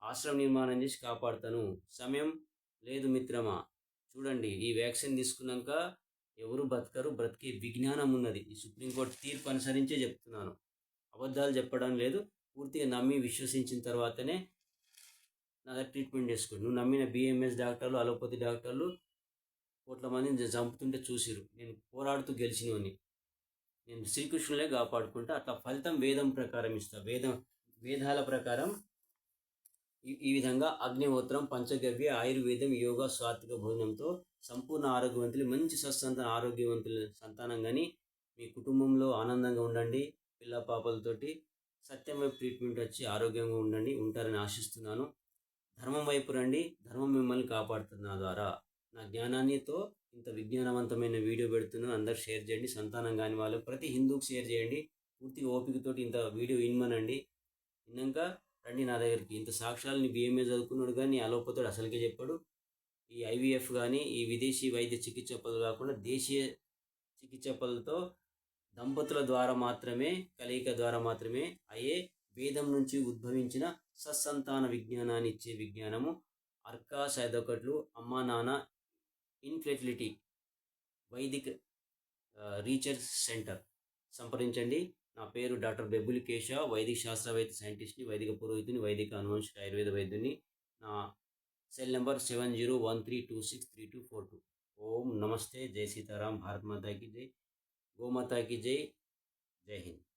ఆశ్రమం నిర్మాణం చేసి కాపాడుతాను. సమయం లేదు మిత్రమా. చూడండి, ఈ వ్యాక్సిన్ తీసుకున్నాక ఎవరు బతకరు, బ్రతికే విజ్ఞానం ఉన్నది. ఈ సుప్రీంకోర్టు తీర్పు అనుసరించే చెప్తున్నాను, అబద్ధాలు చెప్పడం లేదు. పూర్తిగా నమ్మి విశ్వసించిన తర్వాతనే నా దగ్గర ట్రీట్మెంట్ చేసుకోండి. నువ్వు నమ్మిన బిఎంఎస్ డాక్టర్లు, అలోపతి డాక్టర్లు కోట్ల మందిని చంపుతుంటే చూసిరు. నేను పోరాడుతూ గెలిచినవని. నేను శ్రీకృష్ణులే కాపాడుకుంటా. అట్లా ఫలితం వేదం ప్రకారం ఇస్తా. వేదాల ప్రకారం ఈ విధంగా అగ్నిహోత్రం, పంచగవ్య, ఆయుర్వేదం, యోగా, సాత్విక భోజనంతో సంపూర్ణ ఆరోగ్యవంతులు, మంచి సత్సంతాన ఆరోగ్యవంతుల సంతానం కానీ మీ కుటుంబంలో ఆనందంగా ఉండండి. పిల్ల పాపలతోటి సత్యం వైపు ట్రీట్మెంట్ వచ్చి ఆరోగ్యంగా ఉంటారని ఆశిస్తున్నాను. ధర్మం వైపు రండి. ధర్మం మిమ్మల్ని కాపాడుతుంది. నా ద్వారా నా జ్ఞానాన్నితో ఇంత విజ్ఞానవంతమైన వీడియో పెడుతున్నాను. అందరు షేర్ చేయండి. సంతానం కాని వాళ్ళు ప్రతి హిందూకి షేర్ చేయండి. పూర్తిగా ఓపికతోటి ఇంత వీడియో వినమనండి. విన్నాక రండి నా దగ్గరికి. ఇంత సాక్ష్యాలని బిఎంఏ చదువుకున్నాడు కానీ అలోపతుడు అసలుకే చెప్పాడు. ఈ ఐవీఎఫ్ కానీ ఈ విదేశీ వైద్య చికిత్స పద్ధతులు కాకుండా దేశీయ చికిత్స పద్ధతులతో దంపతుల ద్వారా మాత్రమే, కలయిక ద్వారా మాత్రమే అయ్యే వేదం నుంచి ఉద్భవించిన సత్సంతాన విజ్ఞానాన్ని ఇచ్చే విజ్ఞానము అర్కా సైదొకట్లు అమ్మా నాన్న ఇన్ఫెర్టిలిటీ వైదిక్ రీసెర్చ్ సెంటర్ సంప్రదించండి. నా పేరు డాక్టర్ బెబ్బులి కేశవ, వైదిక శాస్త్రవేత్త, సైంటిస్ట్ని, వైదిక పురోహితుని, వైదిక అనువంశిక ఆయుర్వేద వైద్యుని. నా సెల్ నెంబర్ 7013263242. ఓం నమస్తే. జై సీతారాం. భారత్ మాతా की जय. गौ माता की जय. जय हिंद.